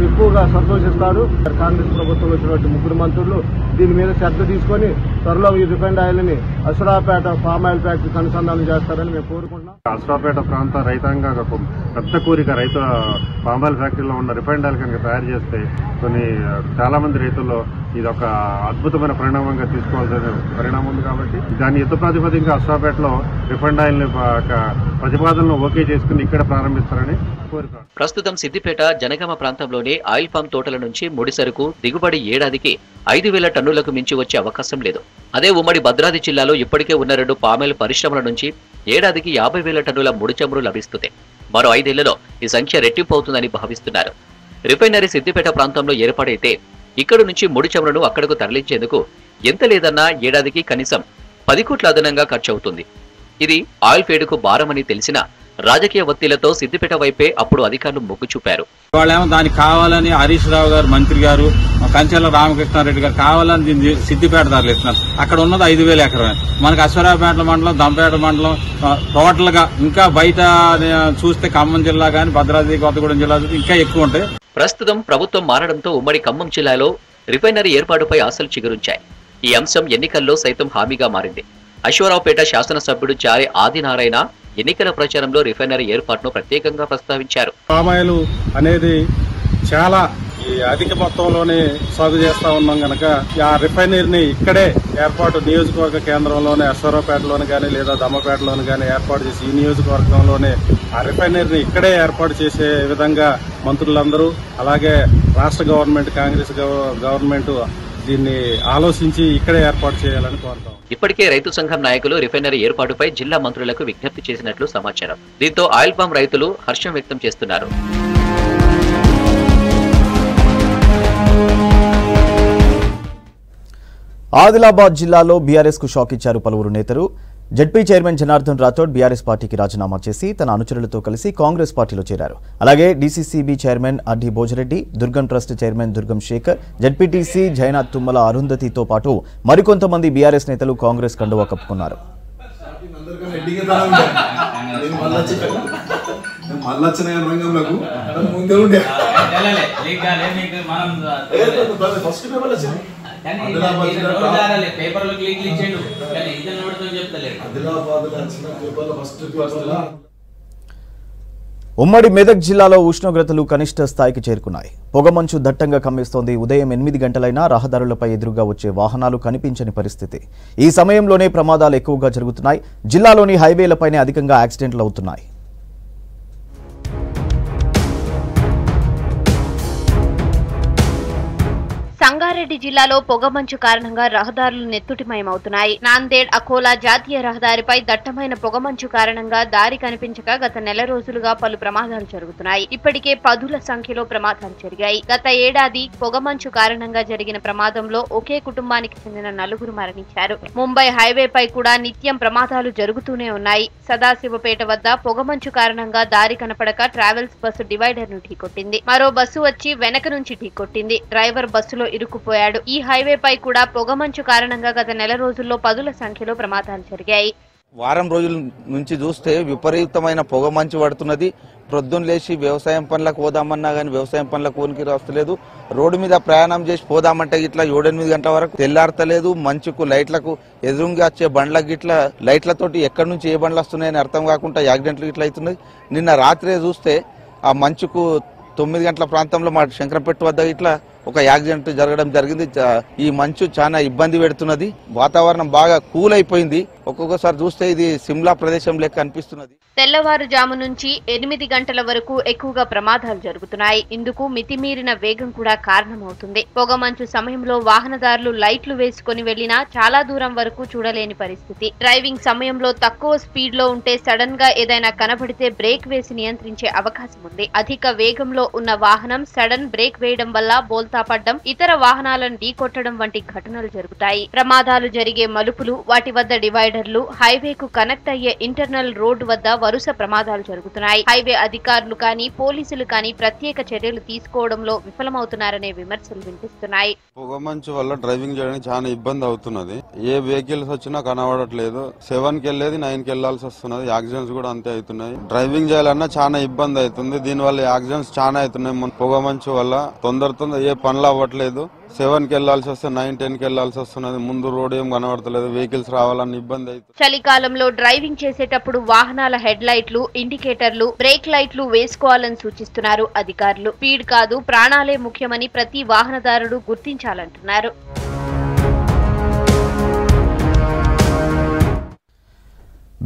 ఎక్కువగా సంతోషిస్తారు. కాంగ్రెస్ ప్రభుత్వం వచ్చినటువంటి ముగ్గురు మంత్రులు దీని మీద శ్రద్ధ తీసుకొని త్వరలో ఈ రిఫైండ్ ఆయిల్ ని అసరాపేట పామ్ ఆయిల్ ఫ్యాక్టరీకి అనుసంధానం చేస్తారని మేము కోరుకుంటున్నాం. అసరాపేట ప్రాంత రైతాంగ పెద్ద కోరిక రైతు పామ్ ఆయిల్ ఫ్యాక్టరీలో ఉన్న రిఫైండ్ ఆయిల్ కనుక తయారు చేస్తే చాలా మంది రైతుల్లో ఇది ఒక అద్భుతమైన పరిణామంగా తీసుకోవాల్సిన పరిణామం ఉంది. కాబట్టి దాని యుద్ధ ప్రాతిపదికగా అసరాపేటలో రిఫైండ్ ఆయిల్ ని ప్రతిపాదనలు ఓకే చేసుకుని ఇక్కడ ప్రారంభిస్తారని కోరిక. ప్రస్తుతం సిద్దిపేట జనగామ ప్రాంతంలోనే ఆయిల్ ఫామ్ తోటల నుంచి ముడి సరుకు దిగుబడి ఏడాదికి 5,000 టన్నులకు మించి వచ్చే అవకాశం లేదు. అదే ఉమ్మడి భద్రాద్రి జిల్లాలో ఇప్పటికే ఉన్న 2 పామాయిల్ పరిశ్రమల నుంచి ఏడాదికి 50,000 టన్నుల ముడి చమురు లభిస్తుంది. మరో 5 ఏళ్లలో ఈ సంఖ్య రెట్టింపు అవుతుందని భావిస్తున్నారు. రిఫైనరీ సిద్దిపేట ప్రాంతంలో ఏర్పాటైతే ఇక్కడి నుంచి ముడి చమురును అక్కడకు తరలించేందుకు ఎంత లేదన్నా ఏడాదికి కనీసం 10 కోట్ల అదనంగా ఖర్చవుతుంది. ఇది ఆయిల్ ఫీడ్కు భారమని తెలిసినా రాజకీయ ఒత్తిళ్లతో సిద్దిపేట వైపే అప్పుడు అధికారులు మొగ్గు చూపారు. వాళ్ళేమో దానికి కావాలని హరీష్ రావు గారు, మంత్రి గారు, కంచెల రామకృష్ణారెడ్డి గారు కావాలని దీన్ని సిద్దిపేట తరలిస్తున్నారు. అక్కడ ఉన్నది 5,000 ఎకరమే. మనకు అశ్వరాపేట మండలం, దంపేట మండలం టోటల్ గా ఇంకా బయట చూస్తే ఖమ్మం జిల్లా కానీ భద్రాద్రి కొత్తగూడెం జిల్లా ఇంకా ఎక్కువ ఉంటాయి. ప్రస్తుతం ప్రభుత్వం మారడంతో ఉమ్మడి ఖమ్మం జిల్లాలో రిఫైనరీ ఏర్పాటుపై ఆశలు చిగురించాయి. ఈ అంశం ఎన్నికల్లో సైతం హామీగా మారింది. అశ్వరావుపేట శాసనసభ్యుడు చారి ఆదినారాయణ ఎన్నికల ప్రచారంలో రిఫైనరీ ఏర్పాటును ప్రత్యేకంగా ప్రస్తావించారు. పామాయిల్ అనేది చాలా అధిక మొత్తంలోనే సాగు చేస్తా ఉన్నాం కనుక ఆ రిఫైనరీని ఇక్కడే ఏర్పాటు నియోజకవర్గ కేంద్రంలోనే అశ్వరావుపేటలోని కానీ లేదా దమ్మపేటలోని కానీ ఏర్పాటు చేసి ఈ నియోజకవర్గంలోనే ఆ రిఫైనరీని ఇక్కడే ఏర్పాటు చేసే విధంగా మంత్రులందరూ అలాగే రాష్ట్ర గవర్నమెంట్, కాంగ్రెస్ గవర్నమెంట్ దీన్ని ఆలోచించి ఇక్కడే ఏర్పాటు చేయాలని కోరుతాం. ఇప్పటికే రైతు సంఘం నాయకులు రిఫైనరీ ఏర్పాటుపై జిల్లా మంత్రులకు విజ్ఞప్తి చేసినట్లు సమాచారం. దీంతో ఆయిల్ పామ్ రైతులు హర్షం వ్యక్తం చేస్తున్నారు. ఆదిలాబాద్ జిల్లాలో బీఆర్ఎస్ కు షాక్ ఇచ్చారు పలువురు నేతలు. ZP chairman Janardhan Rathod BRS పార్టీకి రాజీనామా చేసి తన అనుచరులతో కలిసి కాంగ్రెస్ పార్టీలో చేరారు. అలాగే డీసీసీబీ చైర్మన్ అడ్డి భోజరెడ్డి, దుర్గం ట్రస్ట్ చైర్మన్ దుర్గం శేఖర్, జడ్పీటీసీ జైనాథ్ తుమ్మల అరుంధతితో పాటు మరికొంతమంది బీఆర్ఎస్ నేతలు కాంగ్రెస్ కండువా కప్పుకున్నారు. ఉమ్మడి మెదక్ జిల్లాలో ఉష్ణోగ్రతలు కనిష్ట స్థాయికి చేరుకున్నాయి. పొగమంచు దట్టంగా కమ్మేస్తోంది. ఉదయం 8 గంటలైనా రహదారులపై ఎదురుగా వచ్చే వాహనాలు కనిపించని పరిస్థితి. ఈ సమయంలోనే ప్రమాదాలు ఎక్కువగా జరుగుతున్నాయి. జిల్లాలోని హైవేలపైనే అధికంగా యాక్సిడెంట్లు అవుతున్నాయి. సంగారెడ్డి జిల్లాలో పొగమంచు కారణంగా రహదారులు నెత్తుటిమయమవుతున్నాయి. నాందేడ్ అకోలా జాతీయ రహదారిపై దట్టమైన పొగమంచు కారణంగా దారి కనిపించక గత నెల రోజులుగా పలు ప్రమాదాలు జరుగుతున్నాయి. ఇప్పటికే 10ల సంఖ్యలో ప్రమాదాలు జరిగాయి. గత ఏడాది పొగమంచు కారణంగా జరిగిన ప్రమాదంలో ఒకే కుటుంబానికి చెందిన 4 మరణించారు. ముంబై హైవేపై కూడా నిత్యం ప్రమాదాలు జరుగుతూనే ఉన్నాయి. సదాశివపేట వద్ద పొగమంచు కారణంగా దారి కనపడక ట్రావెల్స్ బస్సు డివైడర్ ను ఢీకొట్టింది. మరో బస్సు వచ్చి వెనక నుంచి ఢీకొట్టింది. డ్రైవర్ బస్సులో ఇరుక్కుపోయాడు. ఈ హైవేపై కూడా పొగమంచు కారణంగా గత నెల రోజుల్లో 10ల సంఖ్యలో ప్రమాదాలు జరిగాయి. వారం రోజుల నుంచి చూస్తే విపరీతమైన పొగ మంచు పడుతున్నది. ప్రొద్దున లేచి వ్యవసాయం పనులకు పోదామన్నా కానీ వ్యవసాయం పనులకు ఊనికి రాస్తలేదు. రోడ్డు మీద ప్రయాణం చేసి పోదామంటే ఇట్లా 7-8 గంటల వరకు తెల్లారతలేదు. మంచుకు లైట్లకు ఎదురుగా వచ్చే బండ్లకు ఇట్లా లైట్లతోటి ఎక్కడి నుంచి ఏ బండ్లు వస్తున్నాయని అర్థం కాకుండా యాక్సిడెంట్లు ఇట్లా అవుతున్నాయి. నిన్న రాత్రే చూస్తే ఆ మంచుకు 9 గంటల ప్రాంతంలో మా శంకరపేట వద్ద ఇట్లా ఒక యాక్సిడెంట్ జరగడం జరిగింది. ఈ మంచు చాలా ఇబ్బంది పెడుతున్నది. వాతావరణం బాగా కూల్ అయిపోయింది. ఒక్కొక్కసారి చూస్తే ఇది సిమ్లా ప్రదేశం లెక్క అనిపిస్తున్నది. తెల్లవారుజాము నుంచి 8 గంటల వరకు ఎక్కువగా ప్రమాదాలు జరుగుతున్నాయి. ఇందుకు మితిమీరిన వేగం కూడా కారణమవుతుంది. పొగమంచు సమయంలో వాహనదారులు లైట్లు వేసుకుని వెళ్లినా చాలా దూరం వరకు చూడలేని పరిస్థితి. డ్రైవింగ్ సమయంలో తక్కువ స్పీడ్ లో ఉంటే సడన్ గా ఏదైనా కనబడితే బ్రేక్ వేసి నియంత్రించే అవకాశం ఉంది. అధిక వేగంలో ఉన్న వాహనం సడన్ బ్రేక్ వేయడం వల్ల బోల్తా పడ్డం, ఇతర వాహనాలను ఢీకొట్టడం వంటి ఘటనలు జరుగుతాయి. ప్రమాదాలు జరిగే మలుపులు, వాటి వద్ద డివైడర్లు, హైవేకు కనెక్ట్ అయ్యే ఇంటర్నల్ రోడ్డు వద్ద వరుస ప్రమాదాలు జరుగుతున్నాయి. హైవే అధికారులు కానీ పోలీసులు కానీ ప్రత్యేక చర్యలు తీసుకోవడంలో విఫలమవుతున్నారనే విమర్శలు వినిపిస్తున్నాయి. పొగమంచు వల్ల డ్రైవింగ్ చేయడానికి చాలా ఇబ్బంది అవుతున్నది. ఏ వెహికల్స్ వచ్చినా కనబడట్లేదు. 7కి వెళ్ళేది 9కి వెళ్లాల్సి వస్తున్నది. యాక్సిడెంట్స్ కూడా అంతే అవుతున్నాయి. డ్రైవింగ్ చేయాలన్నా చాలా ఇబ్బంది అవుతుంది. దీనివల్ల యాక్సిడెంట్స్ చాలా అవుతున్నాయి. పొగమంచు వల్ల తొందర ఏ పనులు అవ్వట్లేదు. 7కి వెళ్లాల్సి వస్తే 9-10కి వెళ్లాల్సి వస్తున్నది. ముందు రోడ్ ఏం కనబడతలేదు. వెహికల్స్ రావాలని ఇబ్బంది అవుతుంది. చలికాలంలో డ్రైవింగ్ చేసేటప్పుడు వాహనాల హెడ్ లైట్లు, ఇండికేటర్లు, బ్రేక్ లైట్లు వేసుకోవాలని సూచిస్తున్నారు అధికారులు. స్పీడ్ కాదు, ప్రాణాలే ముఖ్యమని ప్రతి వాహనదారుడు గుర్తించాలంటున్నారు.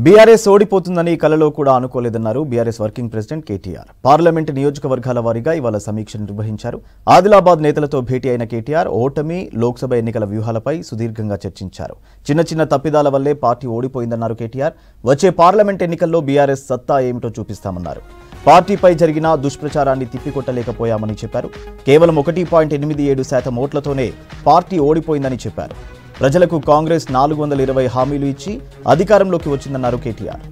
బీఆర్ఎస్ ఓడిపోతుందని కలలో కూడా అనుకోలేదన్నారు BRS working president KTR. Parliament నియోజకవర్గాల వారీగా ఇవాళ సమీక్ష నిర్వహించారు. ఆదిలాబాద్ నేతలతో భేటీ అయిన కేటీఆర్ ఓటమి, లోక్సభ ఎన్నికల వ్యూహాలపై సుదీర్ఘంగా చర్చించారు. చిన్న తప్పిదాల వల్లే పార్టీ ఓడిపోయిందన్నారు కేటీఆర్. వచ్చే పార్లమెంట్ ఎన్నికల్లో బీఆర్ఎస్ సత్తా ఏమిటో చూపిస్తామన్నారు. పార్టీపై జరిగిన దుష్ప్రచారాన్ని తిప్పికొట్టలేకపోయామని చెప్పారు. కేవలం 1.87% ఓట్లతోనే పార్టీ ఓడిపోయిందని చెప్పారు. ప్రజలకు కాంగ్రెస్ 420 హామీలు ఇచ్చి అధికారంలోకి వచ్చిందన్నారు కేటీఆర్.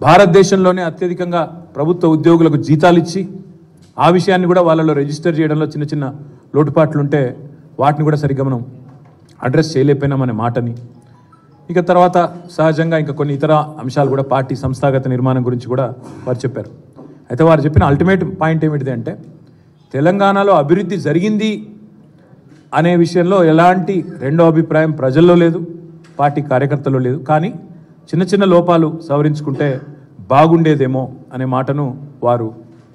భారతదేశంలోనే అత్యధికంగా ప్రభుత్వ ఉద్యోగులకు జీతాలు ఇచ్చి ఆ విషయాన్ని కూడా వాళ్ళలో రిజిస్టర్ చేయడంలో చిన్న లోటుపాట్లుంటే వాటిని కూడా సరిగ్గా మనం అడ్రస్ చేయలేకపోయినామనే మాటని, ఇక తర్వాత సహజంగా ఇంకా కొన్ని ఇతర అంశాలు కూడా పార్టీ సంస్థాగత నిర్మాణం గురించి కూడా వారు చెప్పారు. అయితే వారు చెప్పిన అల్టిమేట్ పాయింట్ ఏమిటిది అంటే తెలంగాణలో అభివృద్ధి జరిగింది అనే విషయంలో ఎలాంటి రెండో అభిప్రాయం ప్రజల్లో లేదు, పార్టీ కార్యకర్తల్లో లేదు. కానీ చిన్న లోపాలు సవరించుకుంటే బాగుండేదేమో అనే మాటను వారు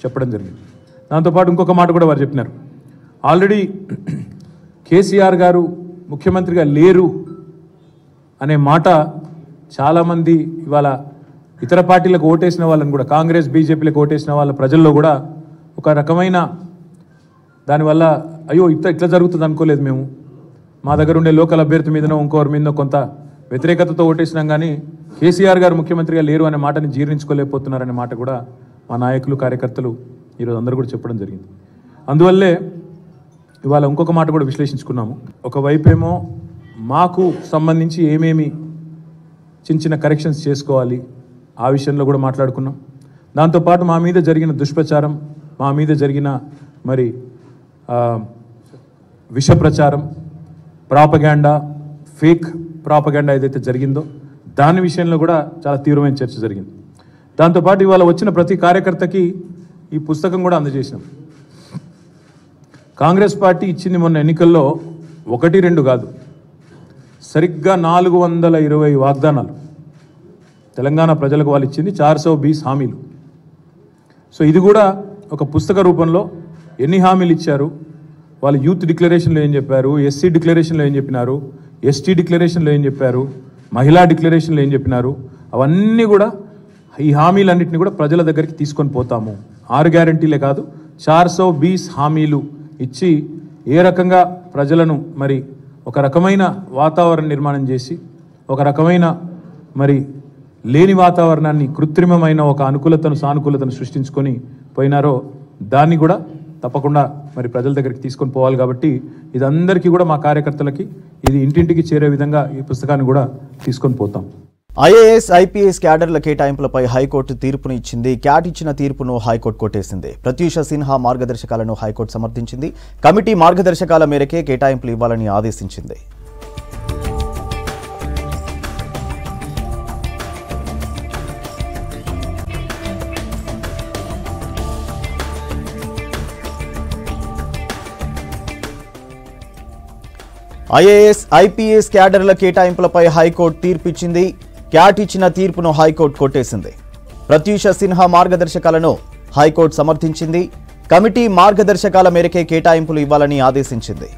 చెప్పడం జరిగింది. దాంతోపాటు ఇంకొక మాట కూడా వారు చెప్పినారు. ఆల్రెడీ కేసీఆర్ గారు ముఖ్యమంత్రిగా లేరు అనే మాట చాలామంది ఇవాళ ఇతర పార్టీలకు ఓటేసిన వాళ్ళని కూడా, కాంగ్రెస్ బీజేపీలకు ఓటేసిన వాళ్ళ ప్రజల్లో కూడా ఒక రకమైన దానివల్ల అయ్యో ఇట్లా జరుగుతుంది అనుకోలేదు మేము, మా దగ్గర ఉండే లోకల్ అభ్యర్థి మీదనో ఇంకోరి మీదనో కొంత వ్యతిరేకతతో ఓటేసినాం, కానీ కేసీఆర్ గారు ముఖ్యమంత్రిగా లేరు అనే మాటని జీర్ణించుకోలేకపోతున్నారనే మాట కూడా మా నాయకులు కార్యకర్తలు ఈరోజు అందరూ కూడా చెప్పడం జరిగింది. అందువల్లే ఇవాళ ఇంకొక మాట కూడా విశ్లేషించుకున్నాము. ఒకవైపేమో మాకు సంబంధించి ఏమేమి చిన్న కరెక్షన్స్ చేసుకోవాలి ఆ విషయంలో కూడా మాట్లాడుకున్నాం. దాంతోపాటు మా మీద జరిగిన దుష్ప్రచారం, మా మీద జరిగిన మరి విష ప్రచారం, ప్రాపగాండా, ఫేక్ ప్రాపగాండా ఏదైతే జరిగిందో దాని విషయంలో కూడా చాలా తీవ్రమైన చర్చ జరిగింది. దాంతోపాటు ఇవాళ వచ్చిన ప్రతి కార్యకర్తకి ఈ పుస్తకం కూడా అందజేసినాం. కాంగ్రెస్ పార్టీ ఇచ్చింది మొన్న ఎన్నికల్లో 1-2 కాదు, సరిగ్గా 420 వాగ్దానాలు తెలంగాణ ప్రజలకు వాళ్ళు ఇచ్చింది. 420 హామీలు. సో ఇది కూడా ఒక పుస్తక రూపంలో ఎన్ని హామీలు ఇచ్చారు, వాళ్ళు యూత్ డిక్లరేషన్లో ఏం చెప్పారు, ఎస్సీ డిక్లరేషన్లో ఏం చెప్పినారు, ఎస్టీ డిక్లరేషన్లో ఏం చెప్పారు, మహిళా డిక్లరేషన్లో ఏం చెప్పినారు, అవన్నీ కూడా ఈ హామీలన్నింటినీ కూడా ప్రజల దగ్గరికి తీసుకొని పోతాము. 6 గ్యారంటీలే కాదు, 420 హామీలు ఇచ్చి ఏ రకంగా ప్రజలను మరి ఒక రకమైన వాతావరణ నిర్మాణం చేసి ఒక రకమైన మరి లేని వాతావరణాన్ని కృత్రిమమైన ఒక అనుకూలతను సానుకూలతను సృష్టించుకొని పోయినారో దాన్ని కూడా తప్పకుండా మరి ప్రజల దగ్గరికి తీసుకొని పోవాలి. కాబట్టి ఇదందరికీ కూడా మా కార్యకర్తలకి ఇది ఇంటింటికి చేరే విధంగా ఈ పుస్తకాన్ని కూడా తీసుకొని పోతాం. ఐఏఎస్ ఐపీఎస్ క్యాడర్ల కేటాయింపులపై హైకోర్టు తీర్పును ఇచ్చింది. క్యాట్ ఇచ్చిన తీర్పును హైకోర్టు కొట్టేసింది. ప్రత్యూష సిన్హా మార్గదర్శకాలను హైకోర్టు సమర్థించింది. కమిటీ మార్గదర్శకాల మేరకే కేటాయింపులు ఇవ్వాలని ఆదేశించింది. ఐఏఎస్ ఐపీఎస్ క్యాడర్ల కేటాయింపులపై హైకోర్టు తీర్పిచ్చింది. క్యాట్ ఇచ్చిన తీర్పును హైకోర్టు కొట్టేసింది. ప్రత్యూష సిన్హా మార్గదర్శకాలను హైకోర్టు సమర్థించింది. కమిటీ మార్గదర్శకాల మేరకే కేటాయింపులు ఇవ్వాలని ఆదేశించింది.